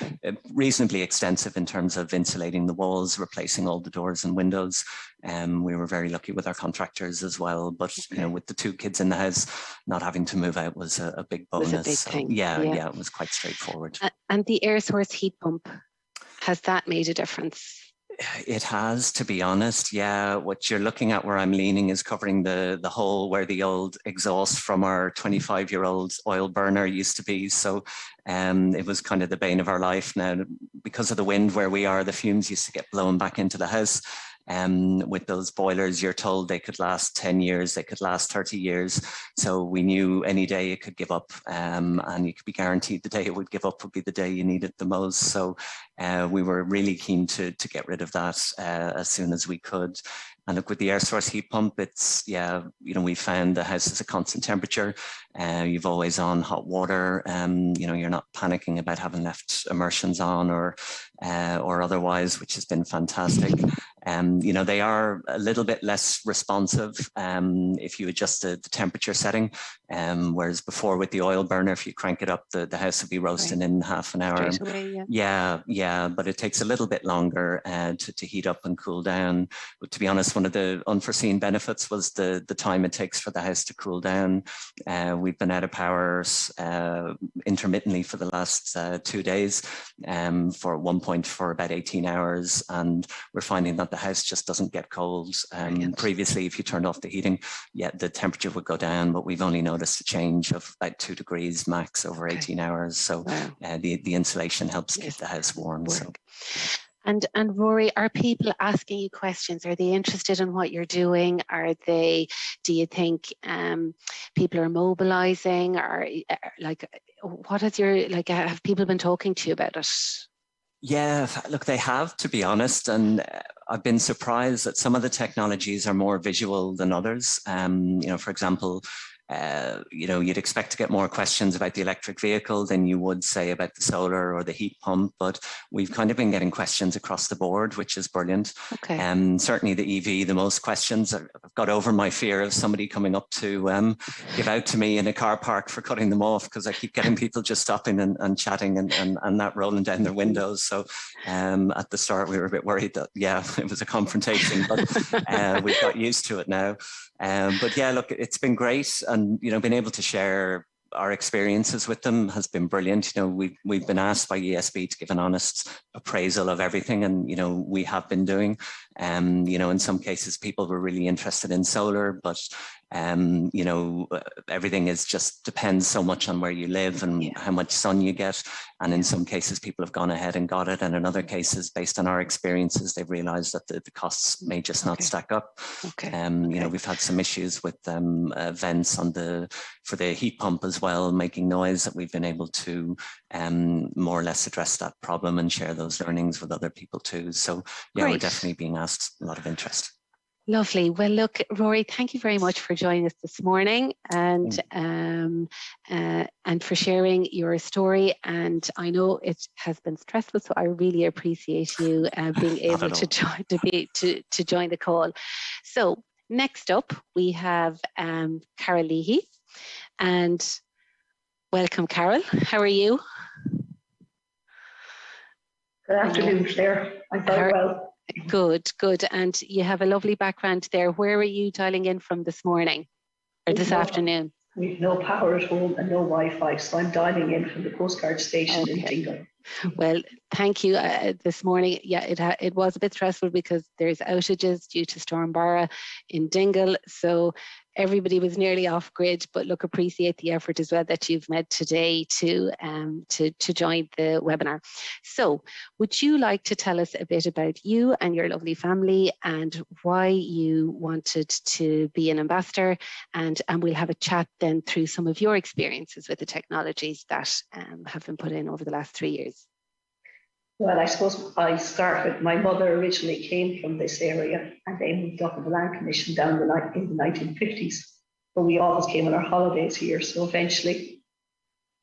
reasonably extensive in terms of insulating the walls, replacing all the doors and windows. We were very lucky with our contractors as well. But with the two kids in the house, not having to move out was a big bonus. It was a big thing. Yeah, it was quite straightforward. And the air source heat pump, has that made a difference? It has, to be honest. Yeah, what you're looking at where I'm leaning is covering the hole where the old exhaust from our 25-year-old oil burner used to be. So it was kind of the bane of our life. Now, because of the wind where we are, the fumes used to get blown back into the house. With those boilers, you're told they could last 10 years, they could last 30 years. So we knew any day it could give up, and you could be guaranteed the day it would give up would be the day you need it the most. So we were really keen to get rid of that as soon as we could. And look, with the air source heat pump, it's, we found the house is a constant temperature. You've always on hot water. You're not panicking about having left immersions on or otherwise, which has been fantastic. They are a little bit less responsive if you adjust the temperature setting. Whereas before with the oil burner, if you crank it up, the house will be roasting in half an hour. Straight away, yeah, but it takes a little bit longer to heat up and cool down. But to be honest, one of the unforeseen benefits was the time it takes for the house to cool down. We've been out of power intermittently for the last 2 days, for at one point for about 18 hours, and we're finding that the house just doesn't get cold. Previously, if you turned off the heating, the temperature would go down, but we've only noticed a change of about 2 degrees max over 18 hours. So the insulation helps keep the house warm. So. And Rory, are people asking you questions? Are they interested in what you're doing? Do you think people are mobilizing, or like, what is have people been talking to you about it? Yeah, look, they have, to be honest, and I've been surprised that some of the technologies are more visual than others. For example, you'd expect to get more questions about the electric vehicle than you would say about the solar or the heat pump, but we've kind of been getting questions across the board, which is brilliant. Okay. Certainly the EV, the most questions. I've got over my fear of somebody coming up to give out to me in a car park for cutting them off, because I keep getting people just stopping and chatting and not rolling down their windows. So at the start we were a bit worried that, it was a confrontation, but we've got used to it now. But yeah, look, it's been great, and being able to share our experiences with them has been brilliant. We've been asked by ESB to give an honest appraisal of everything, and we have been doing. In some cases people were really interested in solar, but everything is just depends so much on where you live and how much sun you get. And in some cases people have gone ahead and got it, and in other cases, based on our experiences, they've realized that the costs may just not stack up. We've had some issues with vents for the heat pump as well, making noise, that we've been able to more or less address that problem and share those learnings with other people too. So we're definitely being asked, a lot of interest. Lovely. Well, look, Rory, thank you very much for joining us this morning, and for sharing your story. And I know it has been stressful, so I really appreciate you being able to join the call. So next up, we have Carol Leehy, and welcome, Carol. How are you? Good afternoon, Claire. I'm very well. Good. And you have a lovely background there. Where are you dialing in from this morning or this afternoon? We've no power at home and no Wi-Fi, so I'm dialing in from the postcard station in Dingle. Well, thank you. This morning, it was a bit stressful because there's outages due to Storm Barra in Dingle, so everybody was nearly off grid. But look, appreciate the effort as well that you've made today to join the webinar. So, would you like to tell us a bit about you and your lovely family, and why you wanted to be an ambassador, and we'll have a chat then through some of your experiences with the technologies that have been put in over the last 3 years. Well, I suppose I start with my mother originally came from this area, and they moved up in the Land Commission down in the 1950s. But we always came on our holidays here. So eventually,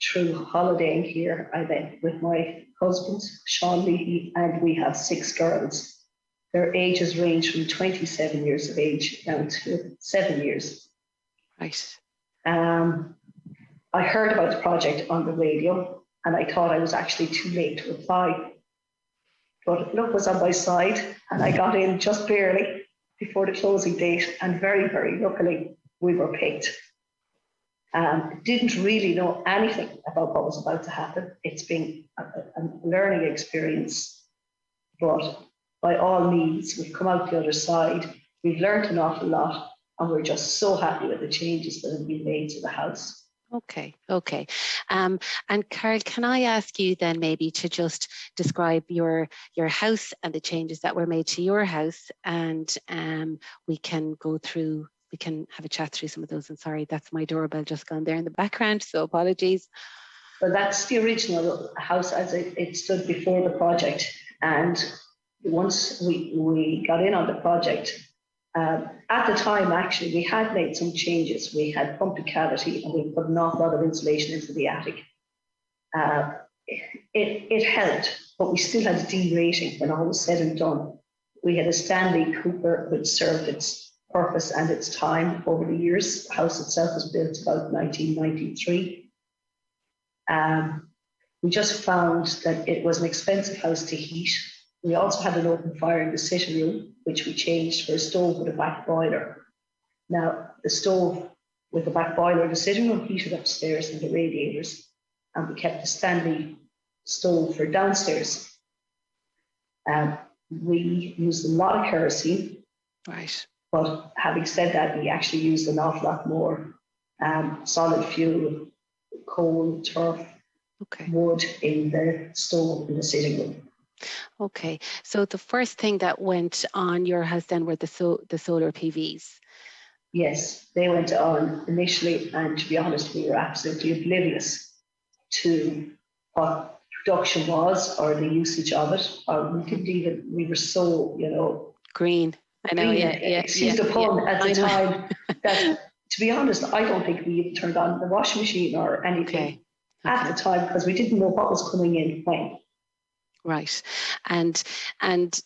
through holidaying here, I went with my husband, Sean Leehy, and we have 6 girls. Their ages range from 27 years of age down to 7 years. Right. I heard about the project on the radio, and I thought I was actually too late to apply. But luck was on my side, and I got in just barely before the closing date, and very, very luckily we were picked. Didn't really know anything about what was about to happen. It's been a learning experience, but by all means, we've come out the other side. We've learned an awful lot, and we're just so happy with the changes that have been made to the house. Okay. And Carol, can I ask you then maybe to just describe your house and the changes that were made to your house, and we can have a chat through some of those. And sorry, that's my doorbell just gone there in the background, so apologies. Well, that's the original house as it stood before the project. And once we got in on the project, at the time, actually, we had made some changes. We had pumped a cavity and we put an awful lot of insulation into the attic. It helped, but we still had a D rating when all was said and done. We had a Stanley Cooper which served its purpose and its time over the years. The house itself was built about 1993. We just found that it was an expensive house to heat. We also had an open fire in the sitting room, which we changed for a stove with a back boiler. Now, the stove with the back boiler in the sitting room heated upstairs in the radiators, and we kept the Stanley stove for downstairs. We used a lot of kerosene. Right. But having said that, we actually used an awful lot more solid fuel, coal, turf, wood in the stove in the sitting room. Okay, so the first thing that went on your house then were the solar PVs. Yes, they went on initially, and to be honest, we were absolutely oblivious to what production was or the usage of it, or we didn't even, we were so, green. I know, green, excuse the pun, at the time, that, to be honest, I don't think we even turned on the washing machine or anything at the time, because we didn't know what was coming in when. Right, and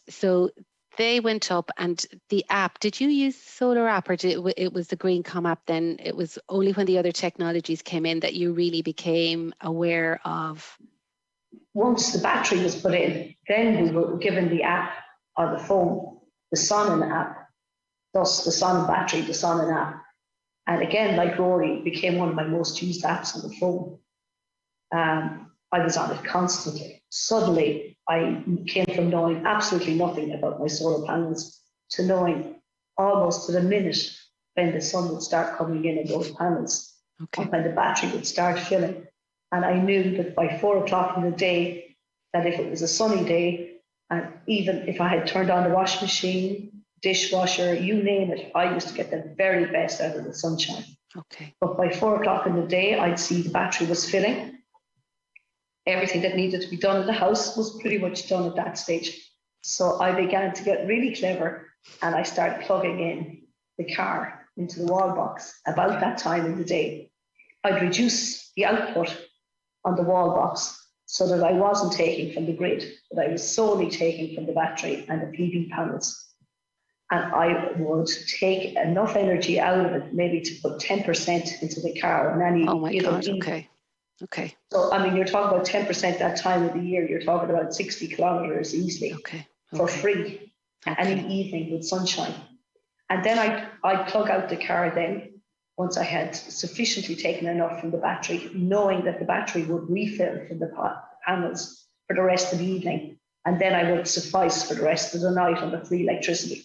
so they went up, and the app, did you use solar app, or it was the GreenCom app then? It was only when the other technologies came in that you really became aware of? Once the battery was put in, then we were given the app on the phone, the Sonnen app, thus the Sonnen battery, the Sonnen app. And again, like Rory, it became one of my most used apps on the phone. I was on it constantly. Suddenly, I came from knowing absolutely nothing about my solar panels to knowing almost to the minute when the sun would start coming in those panels, and when the battery would start filling. And I knew that by 4 o'clock in the day, that if it was a sunny day, and even if I had turned on the washing machine, dishwasher, you name it, I used to get the very best out of the sunshine. But by 4 o'clock in the day, I'd see the battery was filling. Everything that needed to be done in the house was pretty much done at that stage. So I began to get really clever, and I started plugging in the car into the wall box about that time in the day. I'd reduce the output on the wall box so that I wasn't taking from the grid, but I was solely taking from the battery and the PV panels. And I would take enough energy out of it, maybe to put 10% into the car on any given evening. So, I mean, you're talking about 10% that time of the year, you're talking about 60 kilometers easily for free any evening with sunshine. And then I'd plug out the car then, once I had sufficiently taken enough from the battery, knowing that the battery would refill from the panels for the rest of the evening. And then I would suffice for the rest of the night on the free electricity.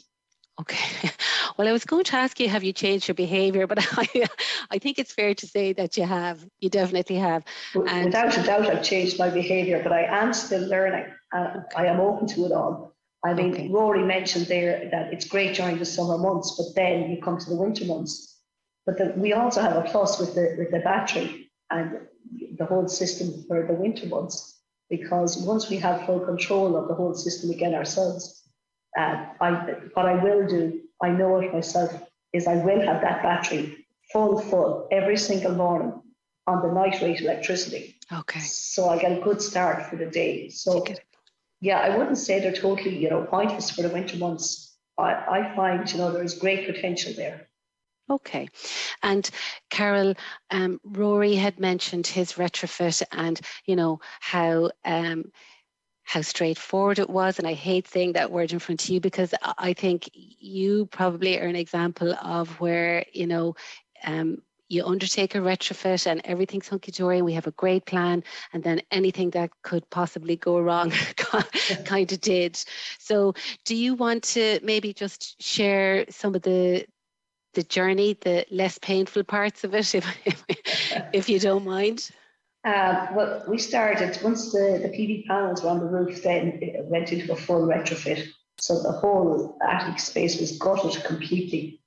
Okay. Well, I was going to ask you, have you changed your behaviour? But I think it's fair to say that you have. You definitely have. And without a doubt, I've changed my behaviour, but I am still learning. I am open to it all. I mean, Rory mentioned there that it's great during the summer months, but then you come to the winter months. But we also have a plus with the battery and the whole system for the winter months, because once we have full control of the whole system again ourselves, what I will do, I know it myself, is I will have that battery full every single morning on the night rate electricity. So I get a good start for the day. So yeah, I wouldn't say they're totally, pointless for the winter months. I find, there's great potential there. Okay. And Carol, Rory had mentioned his retrofit and, how straightforward it was. And I hate saying that word in front of you, because I think you probably are an example of where, you undertake a retrofit and everything's hunky-dory and we have a great plan, and then anything that could possibly go wrong kind of did. So do you want to maybe just share some of the journey, the less painful parts of it, if you don't mind? Well, we started, once the PV panels were on the roof, then it went into a full retrofit. So the whole attic space was gutted completely,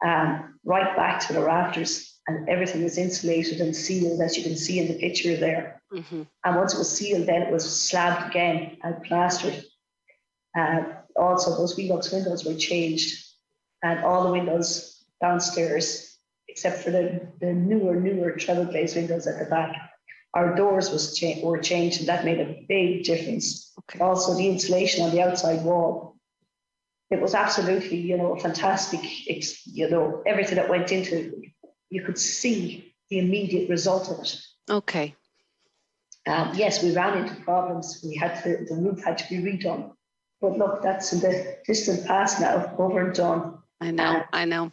right back to the rafters, and everything was insulated and sealed, as you can see in the picture there. And once it was sealed, then it was slabbed again and plastered. Also, those Velux windows were changed, and all the windows downstairs, except for the newer treble glazed windows at the back, our doors were changed, and that made a big difference. Also, the insulation on the outside wall, it was absolutely, fantastic. Everything that went into it, you could see the immediate result of it. Yes, we ran into problems. The roof had to be redone. But look, that's in the distant past now, over and done. I know.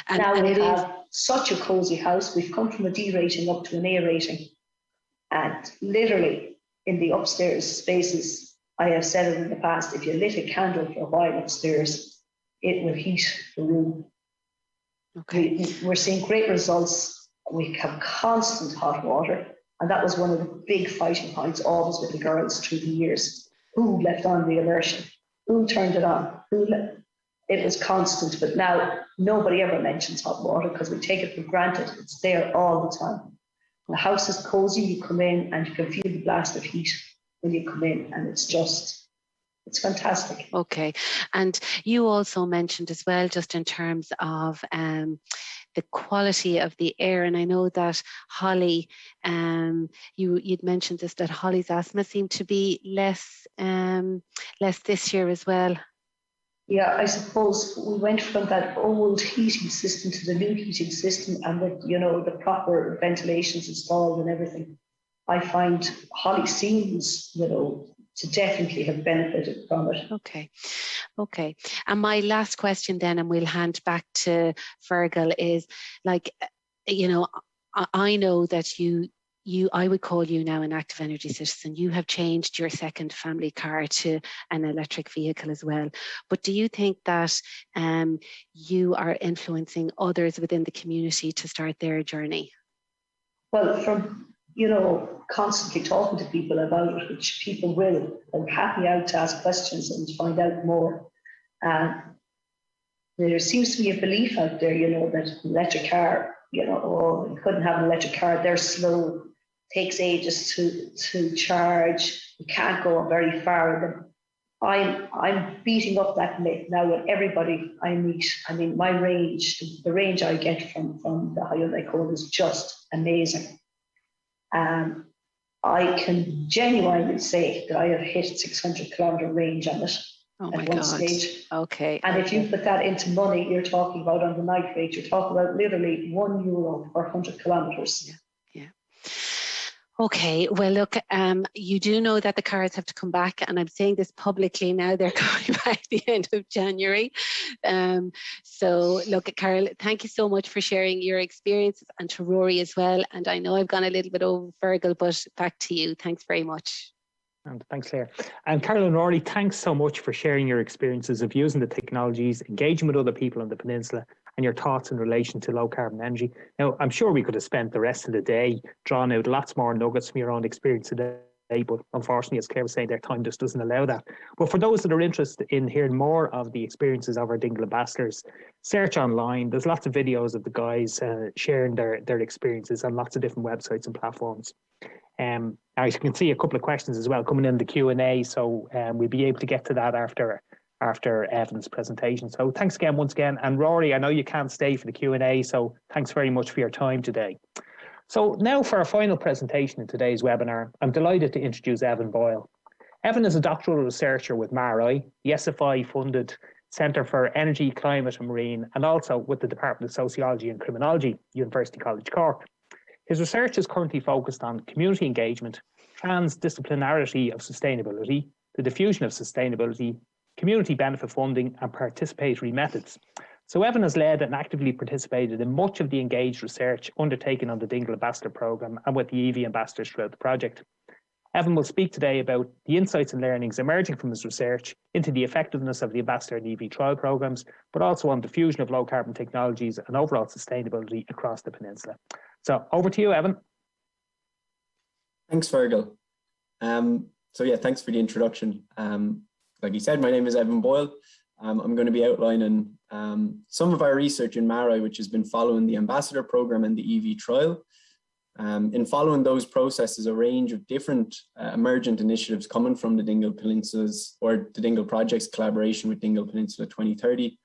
And now we have such a cosy house. We've come from a D rating up to an A rating. And literally in the upstairs spaces, I have said it in the past, if you lit a candle for a while upstairs, it will heat the room. We're seeing great results. We have constant hot water. And that was one of the big fighting points always with the girls through the years. who left on the immersion, who turned it on, it was constant. But now nobody ever mentions hot water because we take it for granted. It's there all the time. The house is cozy, you come in and you can feel the blast of heat when you come in, and it's fantastic. Okay. And you also mentioned as well, just in terms of the quality of the air. And I know that Holly, you'd mentioned this, that Holly's asthma seemed to be less this year as well. Yeah, I suppose we went from that old heating system to the new heating system, and with, you know, the proper ventilations installed and everything. I find Holly seems, you know, to definitely have benefited from it. Okay. And my last question then, and we'll hand back to Fergal, is like, you know, I know that I would call you now an active energy citizen. You have changed your second family car to an electric vehicle as well. But do you think that you are influencing others within the community to start their journey? Well, from, you know, constantly talking to people about it, which people will. I'm happy out to ask questions and find out more. There seems to be a belief out there, you know, that an electric car, you know, oh, you couldn't have an electric car, they're slow, takes ages to charge, you can't go very far. I'm beating up that myth now with everybody I meet. I mean, my range, the range I get from the Hyundai Code is just amazing. I can genuinely say that I have hit 600 kilometre range on it at one stage. Okay. And if you put that into money, you're talking about on the night rate, you're talking about literally €1 per 100 kilometres. Yeah. Okay, well, look, you do know that the cars have to come back, and I'm saying this publicly now, they're coming back at the end of January. So look, Carol, thank you so much for sharing your experiences, and to Rory as well. And I know I've gone a little bit over Fergal, but back to you. Thanks very much. And thanks, Claire. And Carol and Rory, thanks so much for sharing your experiences of using the technologies, engaging with other people on the peninsula, and your thoughts in relation to low carbon energy. Now, I'm sure we could have spent the rest of the day drawing out lots more nuggets from your own experience today, but unfortunately, as Claire was saying, their time just doesn't allow that. But for those that are interested in hearing more of the experiences of our Dingle ambassadors, search online. There's lots of videos of the guys sharing their experiences on lots of different websites and platforms. Now you can see a couple of questions as well coming in the Q&A, so we'll be able to get to that after Evan's presentation. So thanks again once again. And Rory, I know you can't stay for the Q&A, so thanks very much for your time today. So now for our final presentation in today's webinar, I'm delighted to introduce Evan Boyle. Evan is a doctoral researcher with MARI, the SFI-funded Centre for Energy, Climate and Marine, and also with the Department of Sociology and Criminology, University College Cork. His research is currently focused on community engagement, transdisciplinarity of sustainability, the diffusion of sustainability, community benefit funding and participatory methods. So Evan has led and actively participated in much of the engaged research undertaken on the Dingle Ambassador Programme and with the EV ambassadors throughout the project. Evan will speak today about the insights and learnings emerging from his research into the effectiveness of the ambassador and EV trial programmes, but also on diffusion of low carbon technologies and overall sustainability across the peninsula. So over to you, Evan. Thanks, Fergal. So yeah, thanks for the introduction. Like you said, my name is Evan Boyle. I'm going to be outlining some of our research in MARI, which has been following the Ambassador Programme and the EV trial. In following those processes, a range of different emergent initiatives coming from the Dingle Peninsulas or the Dingle Project's collaboration with Dingle Peninsula 2030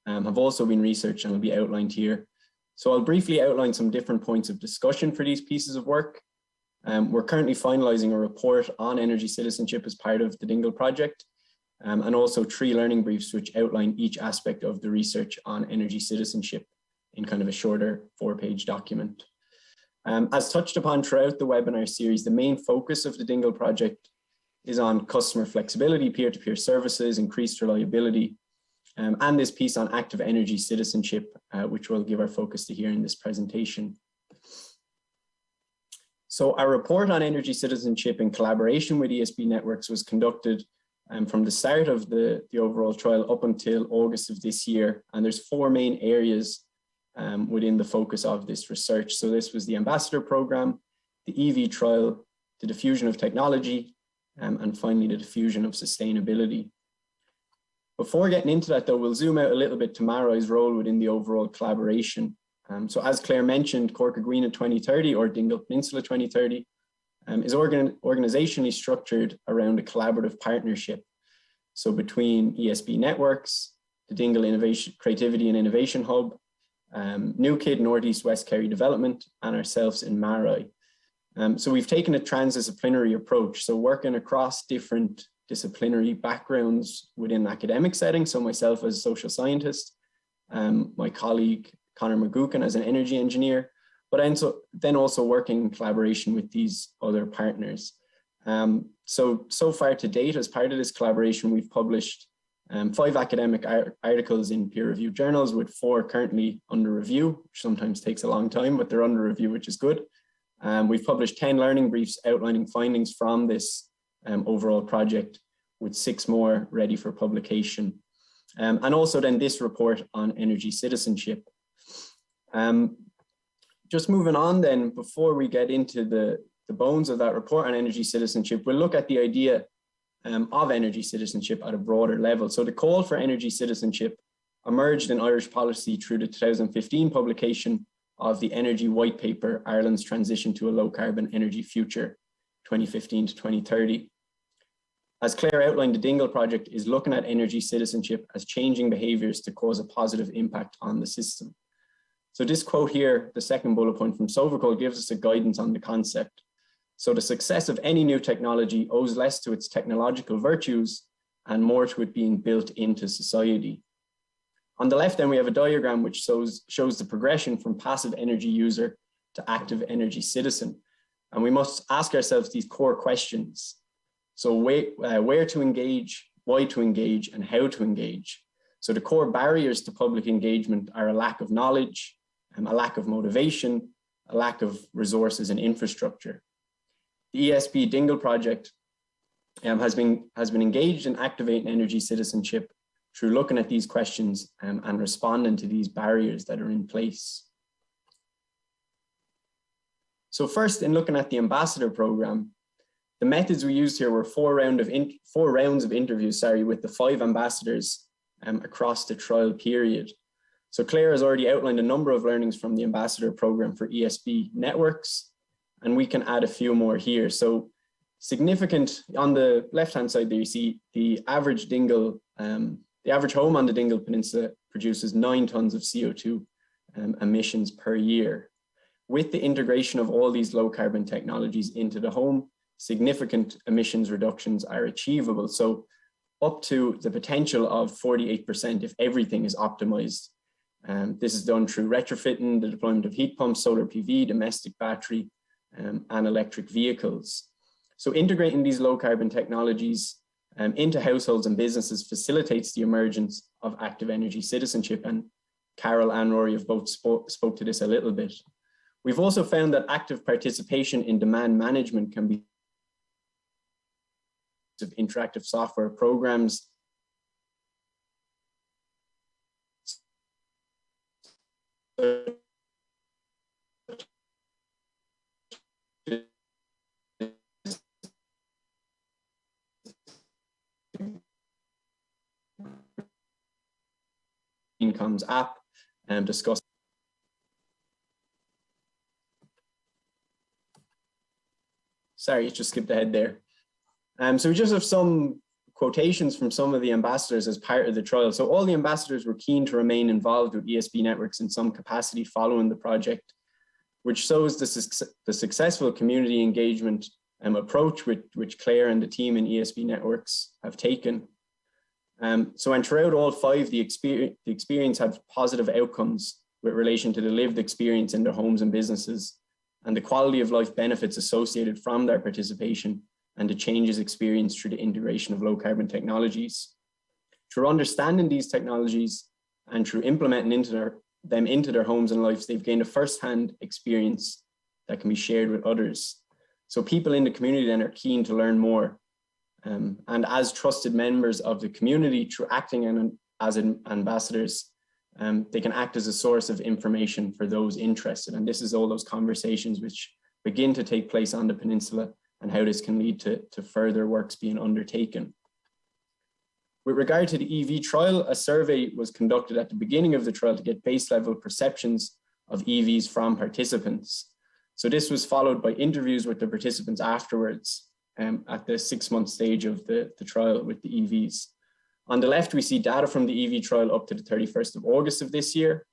have also been researched and will be outlined here. So I'll briefly outline some different points of discussion for these pieces of work. We're currently finalising a report on energy citizenship as part of the Dingle Project, and also 3 learning briefs which outline each aspect of the research on energy citizenship in kind of a shorter 4-page document. As touched upon throughout the webinar series, the main focus of the Dingle Project is on customer flexibility, peer-to-peer services, increased reliability, and this piece on active energy citizenship, which we'll give our focus to here in this presentation. So our report on energy citizenship in collaboration with ESB Networks was conducted from the start of the overall trial up until August of this year. And there's 4 main areas within the focus of this research. So this was the Ambassador Programme, the EV trial, the diffusion of technology, and finally the diffusion of sustainability. Before getting into that though, we'll zoom out a little bit to Marai's role within the overall collaboration. So as Claire mentioned, Cork Agreena 2030 or Dingle Peninsula 2030 is organizationally structured around a collaborative partnership. So between ESB Networks, the Dingle Creativity and Innovation Hub, New Kid Northeast West Kerry Development, and ourselves in Marai. So we've taken a transdisciplinary approach, so working across different disciplinary backgrounds within academic settings. So myself as a social scientist, my colleague Conor McGuckin as an energy engineer, but then also working in collaboration with these other partners. So far to date, as part of this collaboration, we've published 5 academic articles in peer-reviewed journals, with 4 currently under review, which sometimes takes a long time, but they're under review, which is good. We've published 10 learning briefs outlining findings from this overall project, with 6 more ready for publication. And also then this report on energy citizenship. Just moving on then, before we get into the bones of that report on energy citizenship, we'll look at the idea of energy citizenship at a broader level. So the call for energy citizenship emerged in Irish policy through the 2015 publication of the Energy White Paper, Ireland's Transition to a Low Carbon Energy Future, 2015 to 2030. As Claire outlined, the Dingle Project is looking at energy citizenship as changing behaviours to cause a positive impact on the system. So this quote here, the second bullet point from Sovacol, gives us a guidance on the concept. So the success of any new technology owes less to its technological virtues and more to it being built into society. On the left then we have a diagram which shows the progression from passive energy user to active energy citizen. And we must ask ourselves these core questions. So where to engage, why to engage, and how to engage. So the core barriers to public engagement are a lack of knowledge, a lack of motivation, a lack of resources and infrastructure. The ESB Dingle Project has been engaged in activating energy citizenship through looking at these questions and responding to these barriers that are in place. So first, in looking at the ambassador program, the methods we used here were 4 rounds of interviews, with the 5 ambassadors across the trial period. So Claire has already outlined a number of learnings from the ambassador program for ESB networks, and we can add a few more here. So significant, on the left-hand side there, you see the average Dingle, the average home on the Dingle Peninsula produces 9 tons of CO2 emissions per year. With the integration of all these low carbon technologies into the home, significant emissions reductions are achievable. So up to the potential of 48% if everything is optimized. This is done through retrofitting, the deployment of heat pumps, solar PV, domestic battery, and electric vehicles. So integrating these low carbon technologies into households and businesses facilitates the emergence of active energy citizenship. And Carol and Rory have both spoke to this a little bit. We've also found that active participation in demand management can be of interactive software programs. Incomes app and discuss. Sorry, just skipped ahead there. So we just have some quotations from some of the ambassadors as part of the trial. So all the ambassadors were keen to remain involved with ESB networks in some capacity following the project, which shows the successful community engagement approach which Claire and the team in ESB networks have taken. And throughout all 5, the experience had positive outcomes with relation to the lived experience in their homes and businesses, and the quality of life benefits associated from their participation and the changes experienced through the integration of low carbon technologies. Through understanding these technologies and through implementing them into their homes and lives, they've gained a first-hand experience that can be shared with others. So people in the community then are keen to learn more. And as trusted members of the community, through acting as ambassadors, they can act as a source of information for those interested. And this is all those conversations which begin to take place on the peninsula and how this can lead to further works being undertaken. With regard to the EV trial, a survey was conducted at the beginning of the trial to get base level perceptions of EVs from participants. So this was followed by interviews with the participants afterwards at the 6-month stage of the trial with the EVs. On the left, we see data from the EV trial up to the 31st of August of this year.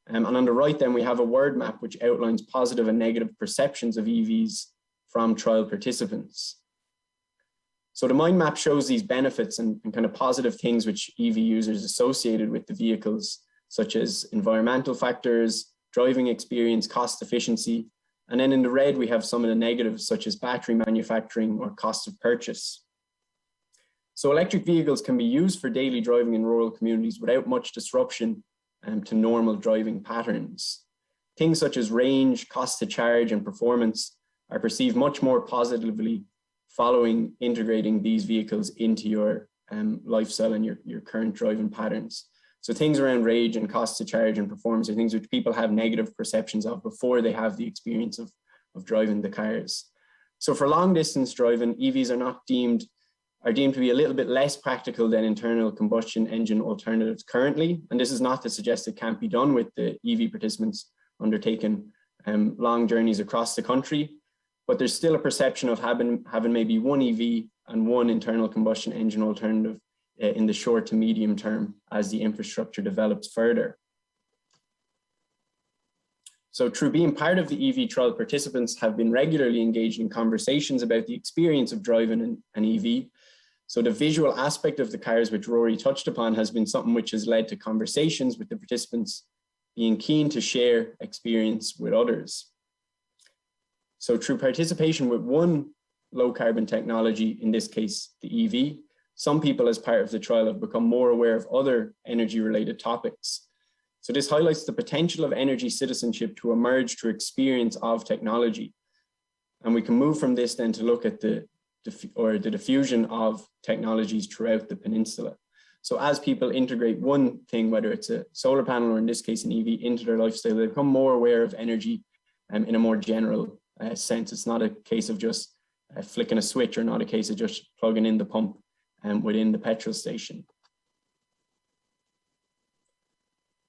And on the right, then we have a word map which outlines positive and negative perceptions of EVs from trial participants. So the mind map shows these benefits and kind of positive things which EV users associated with the vehicles, such as environmental factors, driving experience, cost efficiency. And then in the red, we have some of the negatives, such as battery manufacturing or cost of purchase. So electric vehicles can be used for daily driving in rural communities without much disruption to normal driving patterns. Things such as range, cost to charge, and performance are perceived much more positively following integrating these vehicles into your lifestyle and your current driving patterns. So things around range and cost to charge and performance are things which people have negative perceptions of before they have the experience of driving the cars. So for long distance driving, EVs are deemed to be a little bit less practical than internal combustion engine alternatives currently. And this is not to suggest it can't be done with the EV participants undertaking long journeys across the country, but there's still a perception of having maybe one EV and one internal combustion engine alternative in the short to medium term as the infrastructure develops further. So through being part of the EV trial, participants have been regularly engaged in conversations about the experience of driving an EV. So the visual aspect of the cars, which Rory touched upon, has been something which has led to conversations with the participants being keen to share experience with others. So through participation with one low carbon technology, in this case, the EV, some people as part of the trial have become more aware of other energy related topics. So this highlights the potential of energy citizenship to emerge through experience of technology. And we can move from this then to look at the diffusion of technologies throughout the peninsula. So as people integrate one thing, whether it's a solar panel or in this case an EV, into their lifestyle, they become more aware of energy in a more general sense. It's not a case of just flicking a switch or not a case of just plugging in the pump within the petrol station.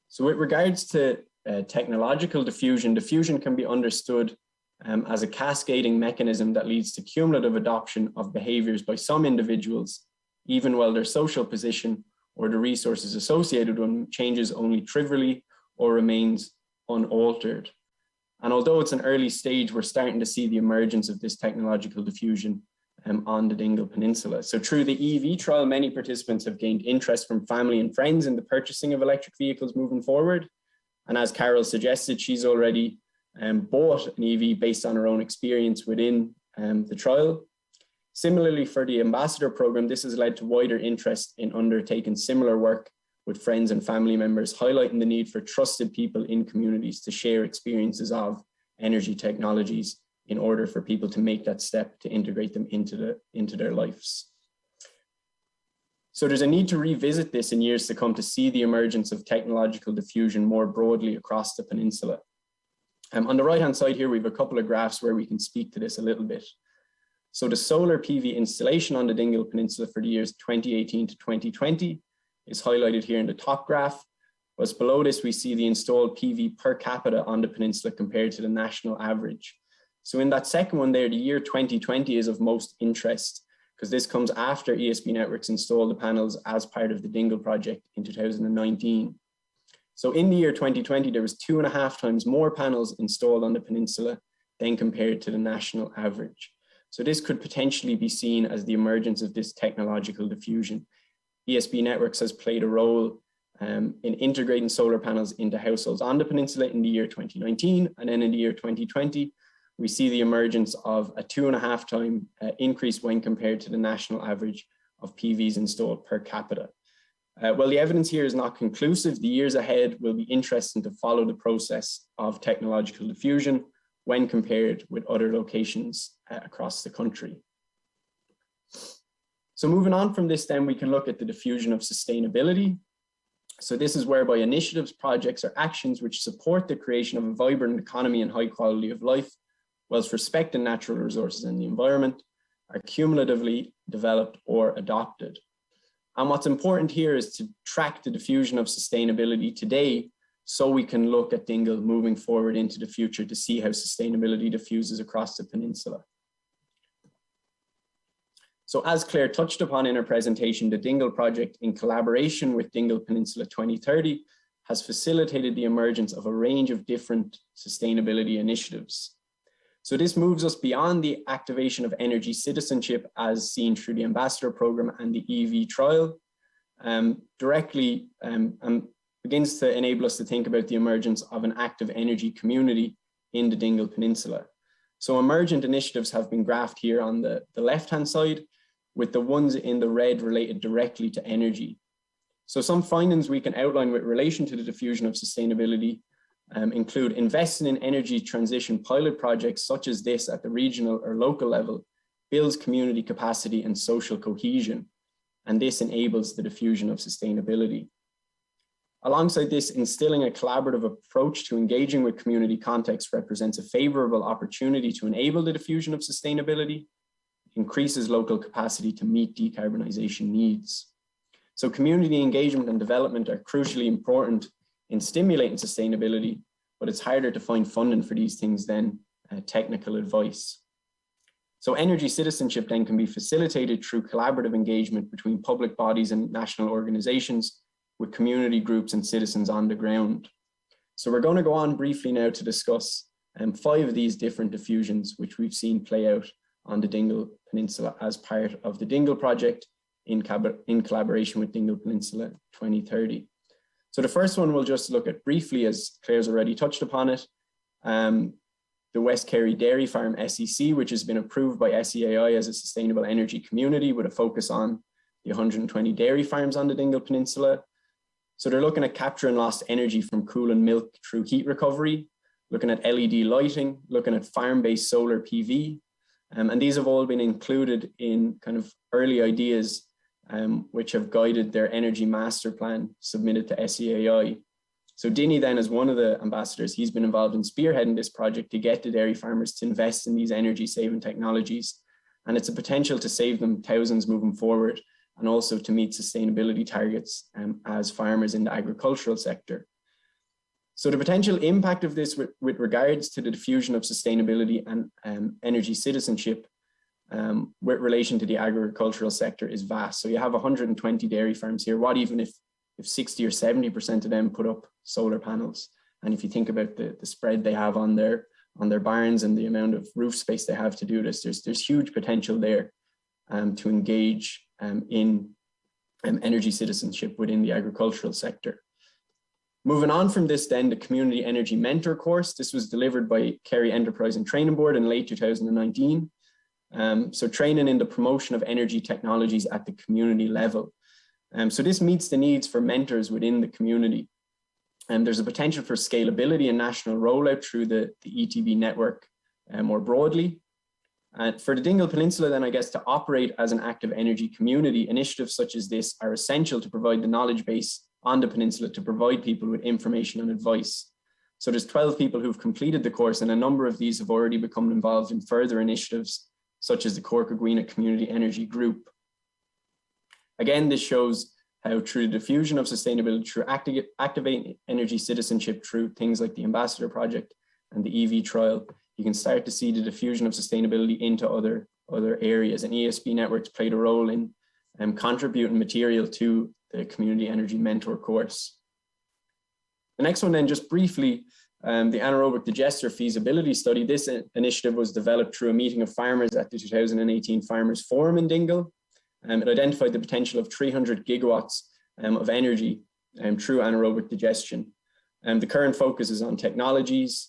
So with regards to technological diffusion, diffusion can be understood as a cascading mechanism that leads to cumulative adoption of behaviors by some individuals, even while their social position or the resources associated with them changes only trivially or remains unaltered. And although it's an early stage, we're starting to see the emergence of this technological diffusion on the Dingle Peninsula. So through the EV trial, many participants have gained interest from family and friends in the purchasing of electric vehicles moving forward. And as Carol suggested, she's already bought an EV based on her own experience within the trial. Similarly, for the ambassador program, this has led to wider interest in undertaking similar work with friends and family members, highlighting the need for trusted people in communities to share experiences of energy technologies in order for people to make that step to integrate them into their lives. So there's a need to revisit this in years to come to see the emergence of technological diffusion more broadly across the peninsula. On the right-hand side here, we have a couple of graphs where we can speak to this a little bit. So the solar PV installation on the Dingle Peninsula for the years 2018 to 2020 is highlighted here in the top graph. Whereas below this, we see the installed PV per capita on the peninsula compared to the national average. So in that second one there, the year 2020 is of most interest because this comes after ESB Networks installed the panels as part of the Dingle Project in 2019. So in the year 2020, there was 2.5 times more panels installed on the peninsula than compared to the national average. So this could potentially be seen as the emergence of this technological diffusion. ESB Networks has played a role in integrating solar panels into households on the peninsula in the year 2019, and then in the year 2020, we see the emergence of a 2.5 time increase when compared to the national average of PVs installed per capita. While the evidence here is not conclusive, the years ahead will be interesting to follow the process of technological diffusion when compared with other locations across the country. So moving on from this, then we can look at the diffusion of sustainability. So this is whereby initiatives, projects, or actions which support the creation of a vibrant economy and high quality of life, whilst respecting natural resources and the environment, are cumulatively developed or adopted. And what's important here is to track the diffusion of sustainability today so we can look at Dingle moving forward into the future to see how sustainability diffuses across the peninsula. So as Claire touched upon in her presentation, the Dingle Project, in collaboration with Dingle Peninsula 2030, has facilitated the emergence of a range of different sustainability initiatives. So this moves us beyond the activation of energy citizenship as seen through the Ambassador Programme and the EV trial, directly begins to enable us to think about the emergence of an active energy community in the Dingle Peninsula. So emergent initiatives have been graphed here on the left-hand side, with the ones in the red related directly to energy. So some findings we can outline with relation to the diffusion of sustainability include investing in energy transition pilot projects such as this at the regional or local level builds community capacity and social cohesion, and this enables the diffusion of sustainability. Alongside this, instilling a collaborative approach to engaging with community context represents a favorable opportunity to enable the diffusion of sustainability, increases local capacity to meet decarbonization needs. So community engagement and development are crucially important in stimulating sustainability, but it's harder to find funding for these things than technical advice. So energy citizenship then can be facilitated through collaborative engagement between public bodies and national organizations with community groups and citizens on the ground. So we're going to go on briefly now to discuss 5 of these different diffusions which we've seen play out on the Dingle Peninsula as part of the Dingle Project in collaboration with Dingle Peninsula 2030. So the first one we'll just look at briefly, as Claire's already touched upon it, the West Kerry Dairy Farm SEC, which has been approved by SEAI as a sustainable energy community with a focus on the 120 dairy farms on the Dingle Peninsula. So they're looking at capturing lost energy from cooling milk through heat recovery, looking at LED lighting, looking at farm-based solar PV, and these have all been included in kind of early ideas which have guided their energy master plan submitted to SEAI. So Dinny then, as one of the ambassadors, he's been involved in spearheading this project to get the dairy farmers to invest in these energy saving technologies. And it's a potential to save them thousands moving forward and also to meet sustainability targets as farmers in the agricultural sector. So the potential impact of this with regards to the diffusion of sustainability and energy citizenship with relation to the agricultural sector is vast. So you have 120 dairy farms here. What even if 60 or 70% of them put up solar panels? And if you think about the spread they have on their barns and the amount of roof space they have to do this, there's huge potential there to engage in energy citizenship within the agricultural sector. Moving on from this then, the Community Energy Mentor course. This was delivered by Kerry Enterprise and Training Board in late 2019. So training in the promotion of energy technologies at the community level. So this meets the needs for mentors within the community. There's a potential for scalability and national rollout through the ETB network more broadly. And for the Dingle Peninsula then, I guess, to operate as an active energy community, initiatives such as this are essential to provide the knowledge base on the peninsula to provide people with information and advice. So there's 12 people who've completed the course, and a number of these have already become involved in further initiatives, such as the Cork-Aguina Community Energy Group. Again, this shows how through the diffusion of sustainability, through activating energy citizenship through things like the Ambassador Project and the EV trial, you can start to see the diffusion of sustainability into other areas. And ESB networks played a role in contributing material to the Community Energy Mentor course. The next one then, just briefly, the anaerobic digester feasibility study. This initiative was developed through a meeting of farmers at the 2018 Farmers Forum in Dingle. It identified the potential of 300 gigawatts of energy through anaerobic digestion. The current focus is on technologies,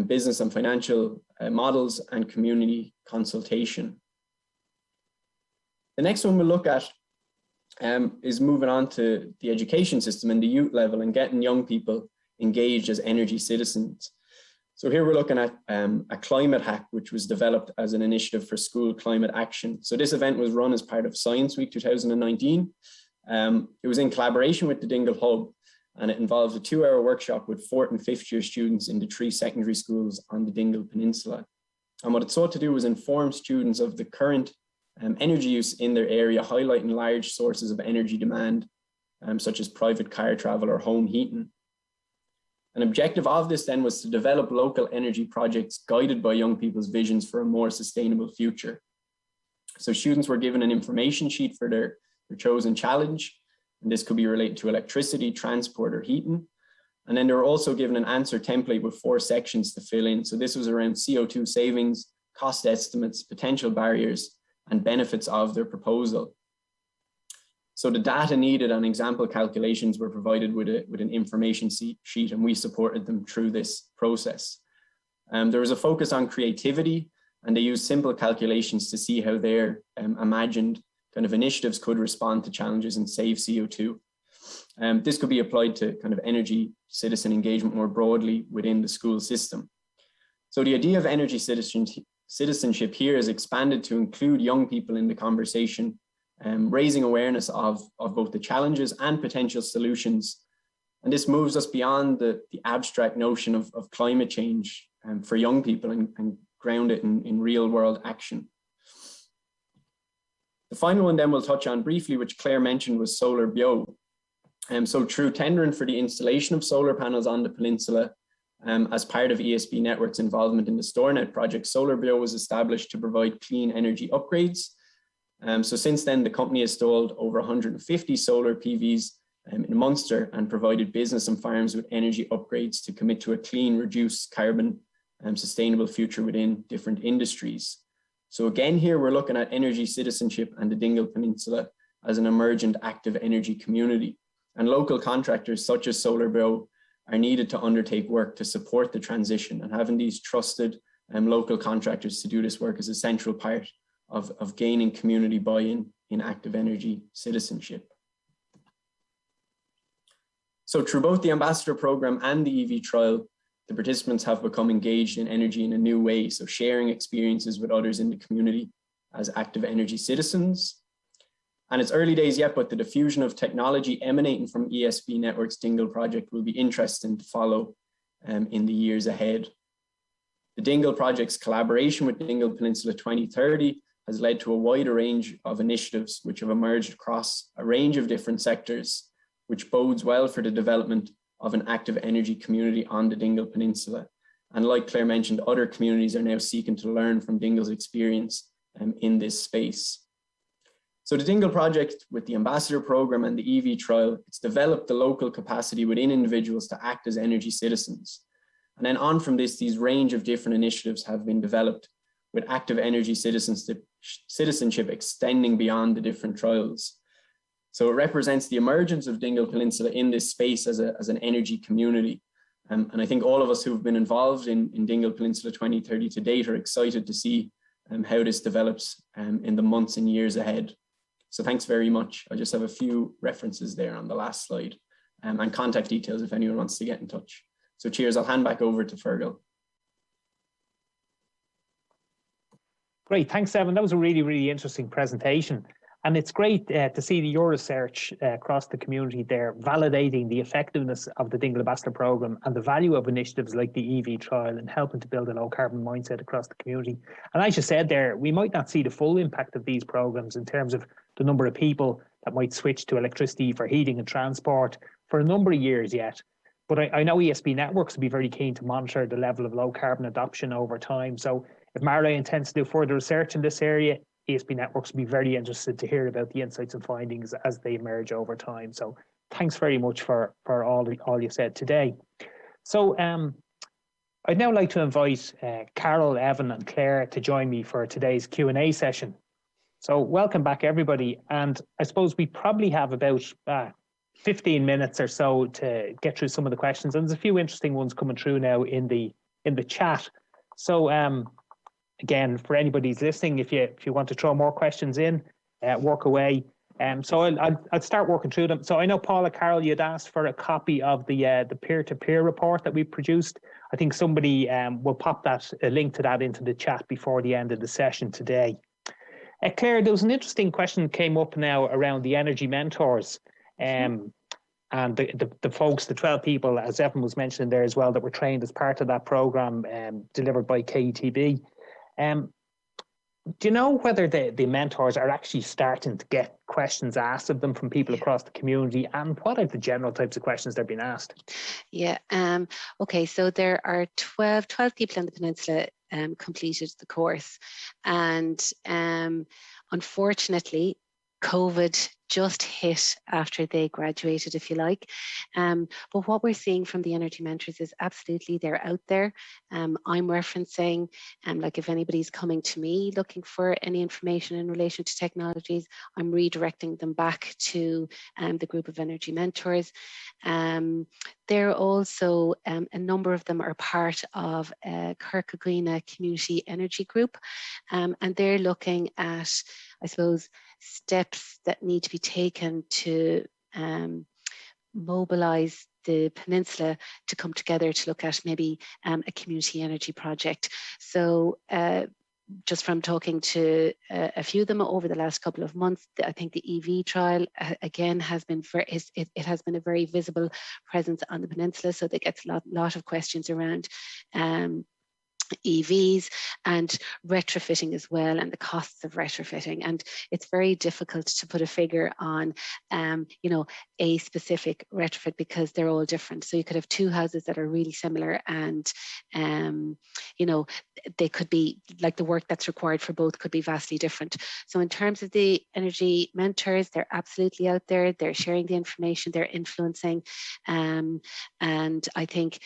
business and financial models, and community consultation. The next one we'll look at is moving on to the education system and the youth level and getting young people engaged as energy citizens. So here we're looking at a climate hack, which was developed as an initiative for school climate action. So this event was run as part of Science Week 2019. It was in collaboration with the Dingle Hub, and it involved a 2-hour workshop with 4th and 5th year students in the 3 secondary schools on the Dingle Peninsula. And what it sought to do was inform students of the current energy use in their area, highlighting large sources of energy demand, such as private car travel or home heating. An objective of this then was to develop local energy projects guided by young people's visions for a more sustainable future. So students were given an information sheet for their chosen challenge, and this could be related to electricity, transport, or heating. And then they were also given an answer template with 4 sections to fill in. So this was around CO2 savings, cost estimates, potential barriers, and benefits of their proposal. So the data needed and example calculations were provided with an information sheet, and we supported them through this process. There was a focus on creativity, and they used simple calculations to see how their imagined kind of initiatives could respond to challenges and save CO2. This could be applied to kind of energy citizen engagement more broadly within the school system. So the idea of energy citizenship here is expanded to include young people in the conversation, raising awareness of both the challenges and potential solutions. And this moves us beyond the abstract notion of climate change for young people and ground it in real world action. The final one then we'll touch on briefly, which Claire mentioned, was solar bio. So through tendering for the installation of solar panels on the peninsula, as part of ESB Network's involvement in the StoreNet project, Solar Bio was established to provide clean energy upgrades. So since then, the company has installed over 150 solar PVs in Munster and provided business and farms with energy upgrades to commit to a clean, reduced carbon sustainable future within different industries. So again, here we're looking at energy citizenship and the Dingle Peninsula as an emergent active energy community. And local contractors such as Solar Bio are needed to undertake work to support the transition, and having these trusted local contractors to do this work is a central part of gaining community buy-in in active energy citizenship. So through both the Ambassador Programme and the EV trial, the participants have become engaged in energy in a new way, so sharing experiences with others in the community as active energy citizens. And it's early days yet, but the diffusion of technology emanating from ESB Network's Dingle project will be interesting to follow in the years ahead. The Dingle project's collaboration with Dingle Peninsula 2030 has led to a wider range of initiatives which have emerged across a range of different sectors, which bodes well for the development of an active energy community on the Dingle Peninsula. And like Claire mentioned, other communities are now seeking to learn from Dingle's experience in this space. So the Dingle project with the Ambassador Programme and the EV trial, it's developed the local capacity within individuals to act as energy citizens. And then on from this, these range of different initiatives have been developed with active energy citizenship extending beyond the different trials. So it represents the emergence of Dingle Peninsula in this space as an energy community. And I think all of us who've been involved in Dingle Peninsula 2030 to date are excited to see how this develops in the months and years ahead. So thanks very much. I just have a few references there on the last slide and contact details if anyone wants to get in touch. So cheers, I'll hand back over to Fergal. Great, thanks, Evan. That was a really, really interesting presentation. And it's great to see your research across the community there, validating the effectiveness of the Dingle Ambassador Programme and the value of initiatives like the EV trial and helping to build a low carbon mindset across the community. And as you said there, we might not see the full impact of these programmes in terms of the number of people that might switch to electricity for heating and transport for a number of years yet. But I know ESB Networks will be very keen to monitor the level of low carbon adoption over time. So if Marley intends to do further research in this area, ESB Networks will be very interested to hear about the insights and findings as they emerge over time. So thanks very much for all you said today. So I'd now like to invite Carol, Evan and Claire to join me for today's Q&A session. So welcome back everybody. And I suppose we probably have about 15 minutes or so to get through some of the questions. And there's a few interesting ones coming through now in the chat. So again, for anybody who's listening, if you want to throw more questions in, work away. So I'll start working through them. So I know Paula, Carol, you'd asked for a copy of the peer-to-peer report that we produced. I think somebody will pop a link to that into the chat before the end of the session today. Claire, there was an interesting question that came up now around the energy mentors. And the folks, the 12 people, as Evan was mentioning there as well, that were trained as part of that programme delivered by KETB. Do you know whether the mentors are actually starting to get questions asked of them from people across the community, and what are the general types of questions they're being asked? Yeah. Okay. So there are 12 people on the peninsula completed the course, and unfortunately, COVID just hit after they graduated, if you like. But what we're seeing from the energy mentors is absolutely they're out there. I'm referencing, like if anybody's coming to me looking for any information in relation to technologies, I'm redirecting them back to the group of energy mentors. They're also, a number of them are part of Kirkagreena Community Energy Group, and they're looking at, I suppose, steps that need to be taken to mobilise the peninsula to come together to look at maybe a community energy project. So just from talking to a few of them over the last couple of months, I think the EV trial again has been it has been a very visible presence on the peninsula. So they get a lot of questions around EVs and retrofitting as well, and the costs of retrofitting. And it's very difficult to put a figure on, a specific retrofit, because they're all different. So you could have two houses that are really similar, and they could be like, the work that's required for both could be vastly different. So in terms of the energy mentors, they're absolutely out there. They're sharing the information. They're influencing, and I think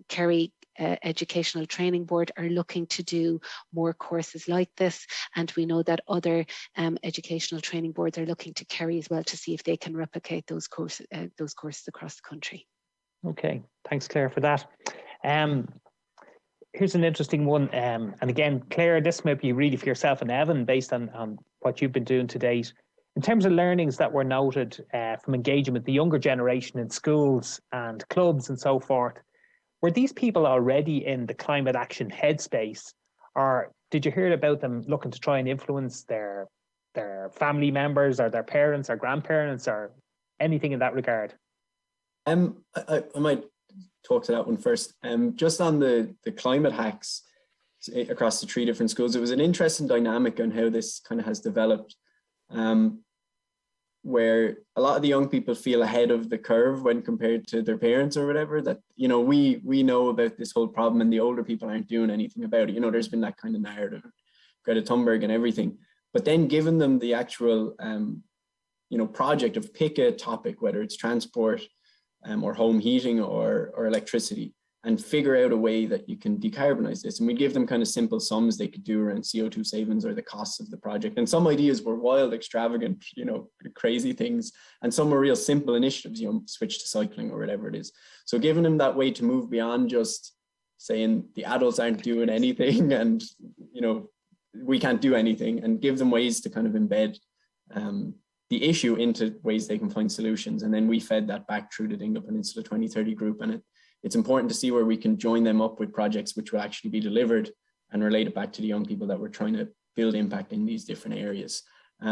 Kerry Educational Training Board are looking to do more courses like this, and we know that other educational training boards are looking to Kerry as well to see if they can replicate those courses across the country. Okay, thanks, Claire, for that. Here's an interesting one, and again, Claire, this might be really for yourself and Evan, based on what you've been doing to date. In terms of learnings that were noted from engaging with the younger generation in schools and clubs and so forth, were these people already in the climate action headspace, or did you hear about them looking to try and influence their family members or their parents or grandparents or anything in that regard? I might talk to that one first. Just on the climate hacks across the 3 different schools, it was an interesting dynamic on how this kind of has developed, where a lot of the young people feel ahead of the curve when compared to their parents or whatever, that, we know about this whole problem and the older people aren't doing anything about it. There's been that kind of narrative, Greta Thunberg and everything. But then giving them the actual, project of pick a topic, whether it's transport or home heating or electricity, and figure out a way that you can decarbonize this. And we give them kind of simple sums they could do around CO2 savings or the costs of the project. And some ideas were wild, extravagant, crazy things. And some were real simple initiatives, switch to cycling or whatever it is. So giving them that way to move beyond just saying the adults aren't doing anything and, we can't do anything, and give them ways to kind of embed the issue into ways they can find solutions. And then we fed that back through the Dingle Peninsula 2030 group. And it's important to see where we can join them up with projects which will actually be delivered and relate it back to the young people that we're trying to build impact in these different areas.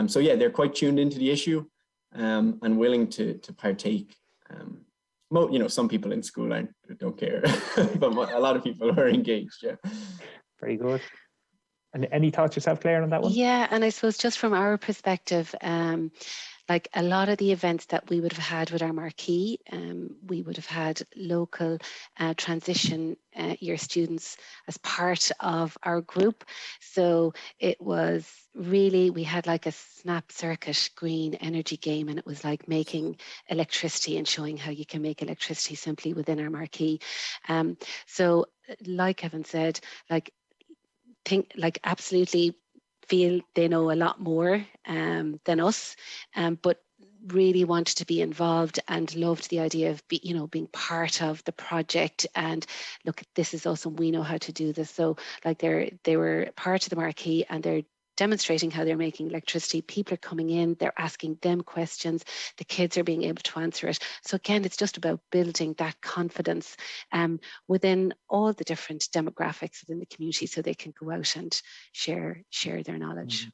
So yeah, they're quite tuned into the issue and willing to partake. Some people in school don't care, but a lot of people are engaged. Yeah. Very good. And any thoughts yourself, Claire, on that one? Yeah, and I suppose just from our perspective, like a lot of the events that we would have had with our marquee, we would have had local transition year students as part of our group. So it was really, we had like a snap circuit green energy game, and it was like making electricity and showing how you can make electricity simply within our marquee. So like Evan said, absolutely feel they know a lot more than us, but really wanted to be involved and loved the idea of being part of the project. And look, this is awesome, we know how to do this. So they were part of the marquee, and they're demonstrating how they're making electricity. People are coming in, they're asking them questions, the kids are being able to answer it. So again, it's just about building that confidence within all the different demographics within the community, so they can go out and share their knowledge.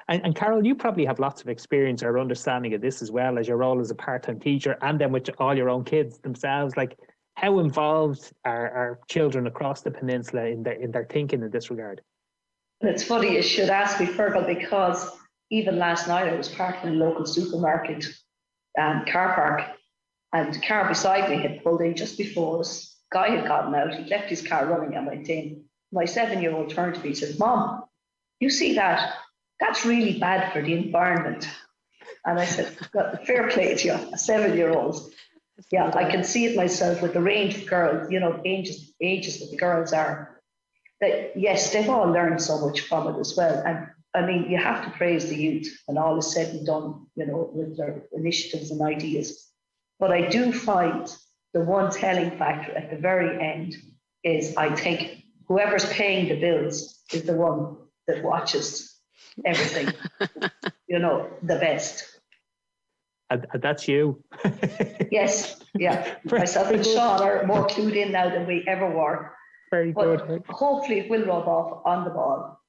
And Carol, you probably have lots of experience or understanding of this as well, as your role as a part-time teacher, and then with all your own kids themselves. Like, how involved are children across the peninsula in their thinking in this regard? And it's funny you should ask me, Fergal, because even last night I was parked in a local supermarket car park, and the car beside me had pulled in just before us. Guy had gotten out, he left his car running and went in. My 7-year-old turned to me and said, "Mom, you see that? That's really bad for the environment." And I said, "Well, fair play to you, a 7-year-old. Yeah, I can see it myself with the range of girls, you know, ages that the girls are. That yes, they've all learned so much from it as well. And I mean, you have to praise the youth when all is said and done, you know, with their initiatives and ideas. But I do find the one telling factor at the very end is, I think, whoever's paying the bills is the one that watches everything, you know, the best. And that's you. Yes, yeah. Myself and Sean are more clued in now than we ever were. Very but good. Hopefully it will rub off on the ball,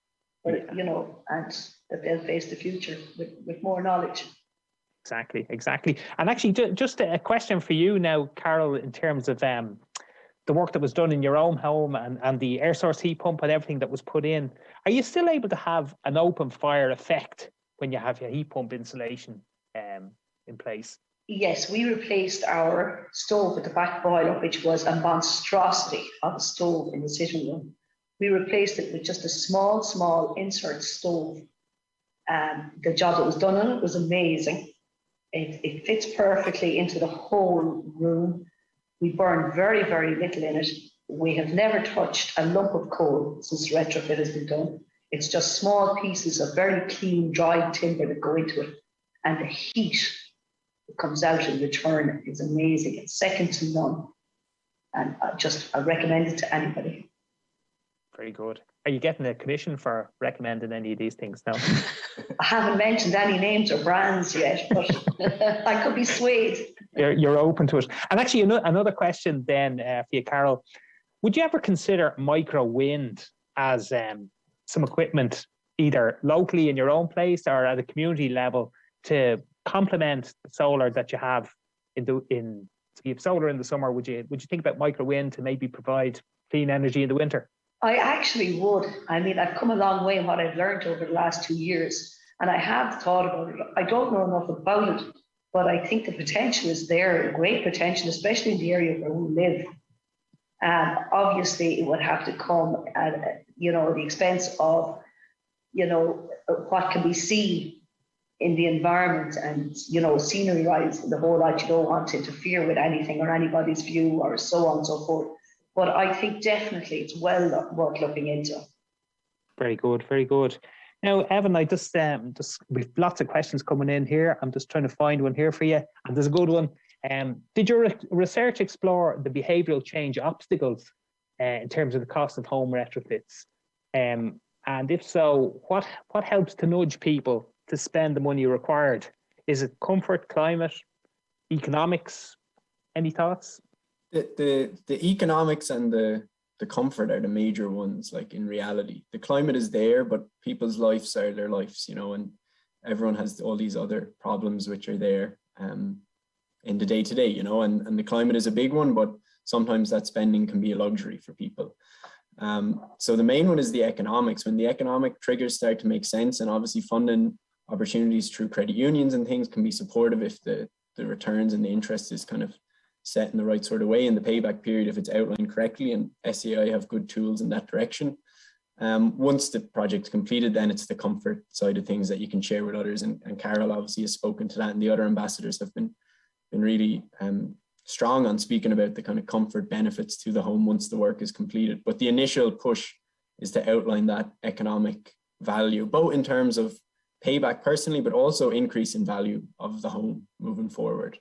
but, you know, and that they'll face the future with more knowledge. Exactly. And actually, just a question for you now, Carol, in terms of the work that was done in your own home and the air source heat pump and everything that was put in. Are you still able to have an open fire effect when you have your heat pump insulation in place? Yes, we replaced our stove with the back boiler, which was a monstrosity of a stove in the sitting room. We replaced it with just a small insert stove. The job that was done on it was amazing. It fits perfectly into the whole room. We burn very little in it. We have never touched a lump of coal since retrofit has been done. It's just small pieces of very clean, dried timber that go into it. And the heat that comes out in return is amazing. It's second to none. And I recommend it to anybody. Very good. Are you getting a commission for recommending any of these things now? I haven't mentioned any names or brands yet, but I could be swayed. You're open to it. And actually, another question then for you, Carol. Would you ever consider micro wind as some equipment, either locally in your own place or at a community level, to complement the solar that you have so you have solar in the summer? Would you think about micro wind to maybe provide clean energy in the winter? I actually would. I mean, I've come a long way in what I've learned over the last 2 years, and I have thought about it. I don't know enough about it, but I think the potential is there, great potential, especially in the area where we live. Obviously, it would have to come at, you know, the expense of, you know, what can be seen in the environment and, you know, scenery-wise, the whole lot. You don't want to interfere with anything or anybody's view or so on and so forth. But I think definitely it's well worth looking into. Very good. Now, Evan, I just we've lots of questions coming in here. I'm just trying to find one here for you, and there's a good one. Did your research explore the behavioural change obstacles in terms of the cost of home retrofits? And if so, what helps to nudge people to spend the money required? Is it comfort, climate, economics? Any thoughts? The economics and the comfort are the major ones. Like, in reality, the climate is there, but people's lives are their lives, you know, and everyone has all these other problems which are there in the day-to-day, you know, and the climate is a big one, but sometimes that spending can be a luxury for people. So the main one is the economics. When the economic triggers start to make sense, and obviously funding opportunities through credit unions and things can be supportive if the returns and the interest is kind of set in the right sort of way in the payback period, if it's outlined correctly, and SEI have good tools in that direction. Once the project's completed, then it's the comfort side of things that you can share with others. And Carol obviously has spoken to that, and the other ambassadors have been really strong on speaking about the kind of comfort benefits to the home once the work is completed. But the initial push is to outline that economic value, both in terms of payback personally, but also increase in value of the home moving forward.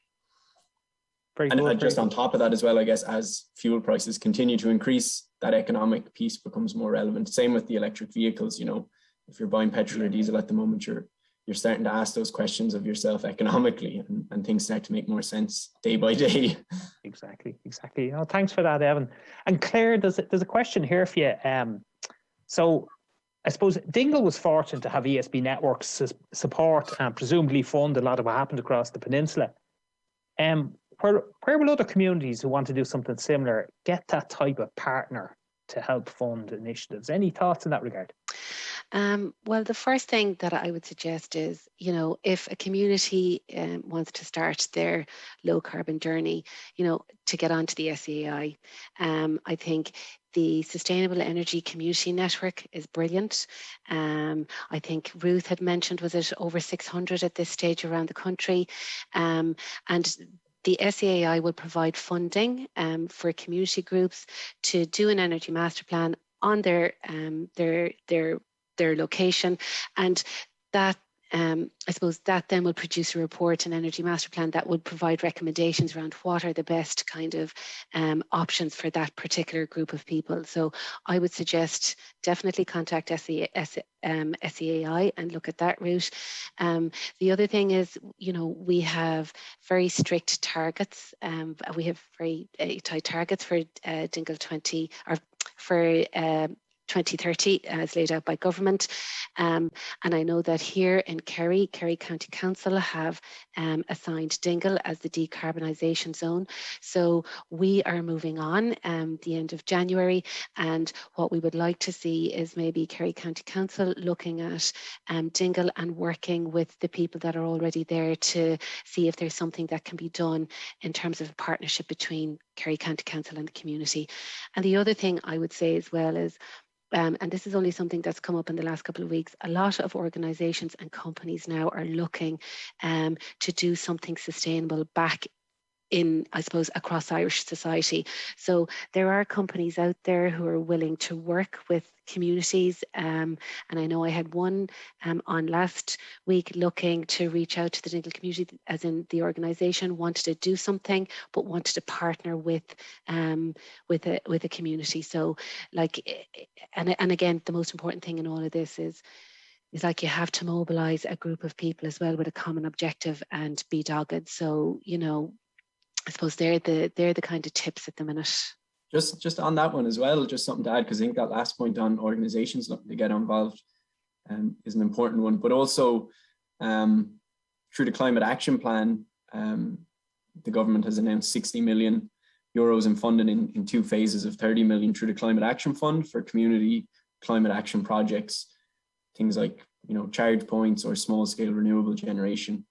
And just on top of that as well, I guess, as fuel prices continue to increase, that economic piece becomes more relevant. Same with the electric vehicles. You know, if you're buying petrol or diesel at the moment, you're starting to ask those questions of yourself economically, and things start to make more sense day by day. Exactly. Oh, thanks for that, Evan. And Claire, there's a question here for you. So I suppose Dingle was fortunate to have ESB networks support and presumably fund a lot of what happened across the peninsula. Where will other communities who want to do something similar get that type of partner to help fund initiatives? Any thoughts in that regard? Well, the first thing that I would suggest is, if a community wants to start their low carbon journey, to get onto the SEAI, I think the Sustainable Energy Community Network is brilliant. I think Ruth had mentioned, was it over 600 at this stage around the country? And the SEAI will provide funding for community groups to do an energy master plan on their location, and that I suppose that then will produce a report, an energy master plan that would provide recommendations around what are the best kind of options for that particular group of people. So I would suggest definitely contact SEAI and look at that route. The other thing is, we have very strict targets. We have very tight targets for Dingle 20 or for 2030 as laid out by government. And I know that here in Kerry County Council have assigned Dingle as the decarbonisation zone. So we are moving on the end of January, and what we would like to see is maybe Kerry County Council looking at Dingle and working with the people that are already there to see if there's something that can be done in terms of a partnership between Kerry County Council and the community. And the other thing I would say as well is, and this is only something that's come up in the last couple of weeks, a lot of organisations and companies now are looking to do something sustainable back in, I suppose, across Irish society. So there are companies out there who are willing to work with communities. And I know I had one on last week looking to reach out to the Dingle community, as in the organisation wanted to do something, but wanted to partner with a community. So and again, the most important thing in all of this is like you have to mobilise a group of people as well with a common objective and be dogged. So, I suppose they're the kind of tips at the minute. Just on that one as well, just something to add, because I think that last point on organisations looking to get involved is an important one. But also through the Climate Action Plan, the government has announced 60 million euros in funding in two phases of 30 million through the Climate Action Fund for community climate action projects, things like charge points or small scale renewable generation,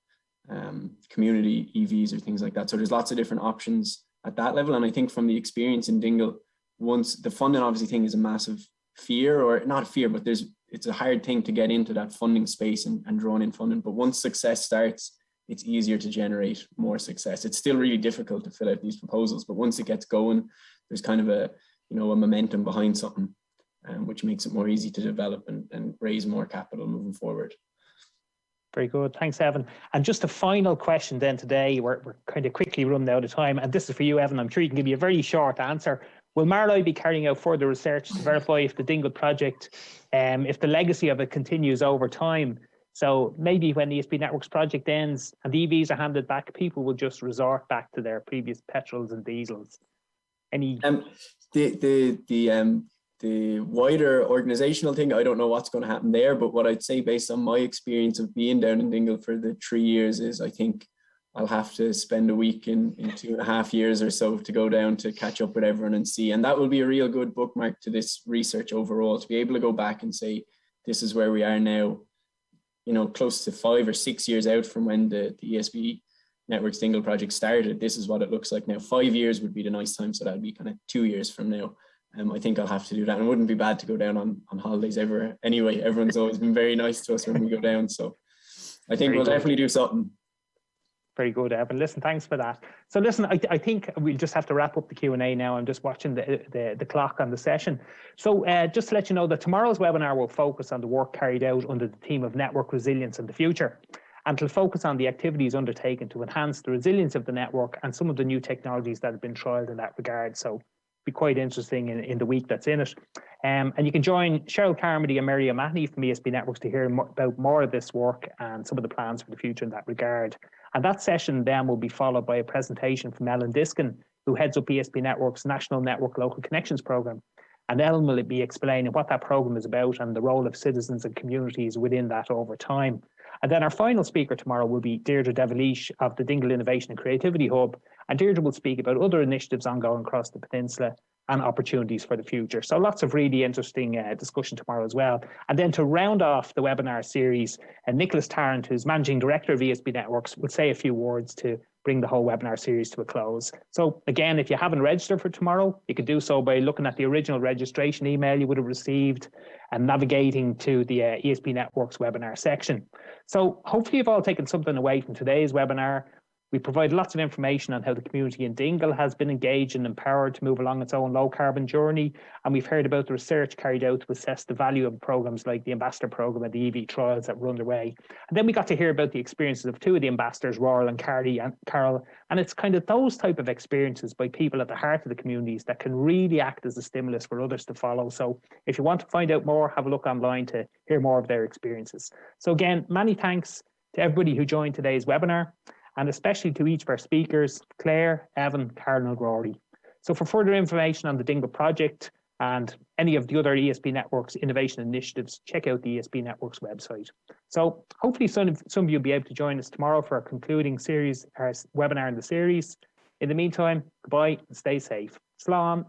community EVs or things like that. So there's lots of different options at that level. And I think from the experience in Dingle, once the funding obviously thing is a massive fear, or not a fear, but it's a hard thing to get into that funding space and draw in funding. But once success starts, it's easier to generate more success. It's still really difficult to fill out these proposals, but once it gets going, there's kind of a momentum behind something, which makes it more easy to develop and raise more capital moving forward. Very good. Thanks, Evan. And just a final question then today, we're kind of quickly running out of time. And this is for you, Evan. I'm sure you can give me a very short answer. Will Marloy be carrying out further research to verify if the Dingle project, if the legacy of it continues over time? So maybe when the ESB Networks project ends and the EVs are handed back, people will just resort back to their previous petrols and diesels. Any? The wider organizational thing, I don't know what's going to happen there, but what I'd say based on my experience of being down in Dingle for the 3 years is I think I'll have to spend a week in 2.5 years or so to go down to catch up with everyone and see. And that will be a real good bookmark to this research overall, to be able to go back and say, this is where we are now, close to 5 or 6 years out from when the ESB Networks Dingle project started. This is what it looks like now. 5 years would be the nice time. So that'd be kind of 2 years from now. I think I'll have to do that. And it wouldn't be bad to go down on holidays ever. Anyway, everyone's always been very nice to us when we go down. So I think we'll definitely do something. Very good, Evan. Listen, thanks for that. So listen, I think we'll just have to wrap up the Q&A now. I'm just watching the clock on the session. So just to let you know that tomorrow's webinar will focus on the work carried out under the theme of network resilience in the future. And it'll focus on the activities undertaken to enhance the resilience of the network and some of the new technologies that have been trialled in that regard. So be quite interesting in the week that's in it. And you can join Cheryl Carmody and Mary O'Mahony from ESB Networks to hear about more of this work and some of the plans for the future in that regard. And that session then will be followed by a presentation from Ellen Diskin, who heads up ESB Networks' National Network Local Connections Programme. And Ellen will be explaining what that programme is about and the role of citizens and communities within that over time. And then our final speaker tomorrow will be Deirdre Devilish of the Dingle Innovation and Creativity Hub. And Deirdre will speak about other initiatives ongoing across the peninsula and opportunities for the future. So lots of really interesting discussion tomorrow as well. And then to round off the webinar series, Nicholas Tarrant, who's Managing Director of ESB Networks, will say a few words to bring the whole webinar series to a close. So again, if you haven't registered for tomorrow, you can do so by looking at the original registration email you would have received and navigating to the ESB Networks webinar section. So hopefully you've all taken something away from today's webinar. We provide lots of information on how the community in Dingle has been engaged and empowered to move along its own low carbon journey. And we've heard about the research carried out to assess the value of programs like the Ambassador Programme and the EV trials that were underway. And then we got to hear about the experiences of two of the ambassadors, Rory and Carol. And it's kind of those type of experiences by people at the heart of the communities that can really act as a stimulus for others to follow. So if you want to find out more, have a look online to hear more of their experiences. So again, many thanks to everybody who joined today's webinar, and especially to each of our speakers, Claire, Evan, Karen and Rory. So for further information on the Dingle Project and any of the other ESB Networks innovation initiatives, check out the ESB Networks website. So hopefully some of you will be able to join us tomorrow for our concluding series, our webinar in the series. In the meantime, goodbye and stay safe. Slán.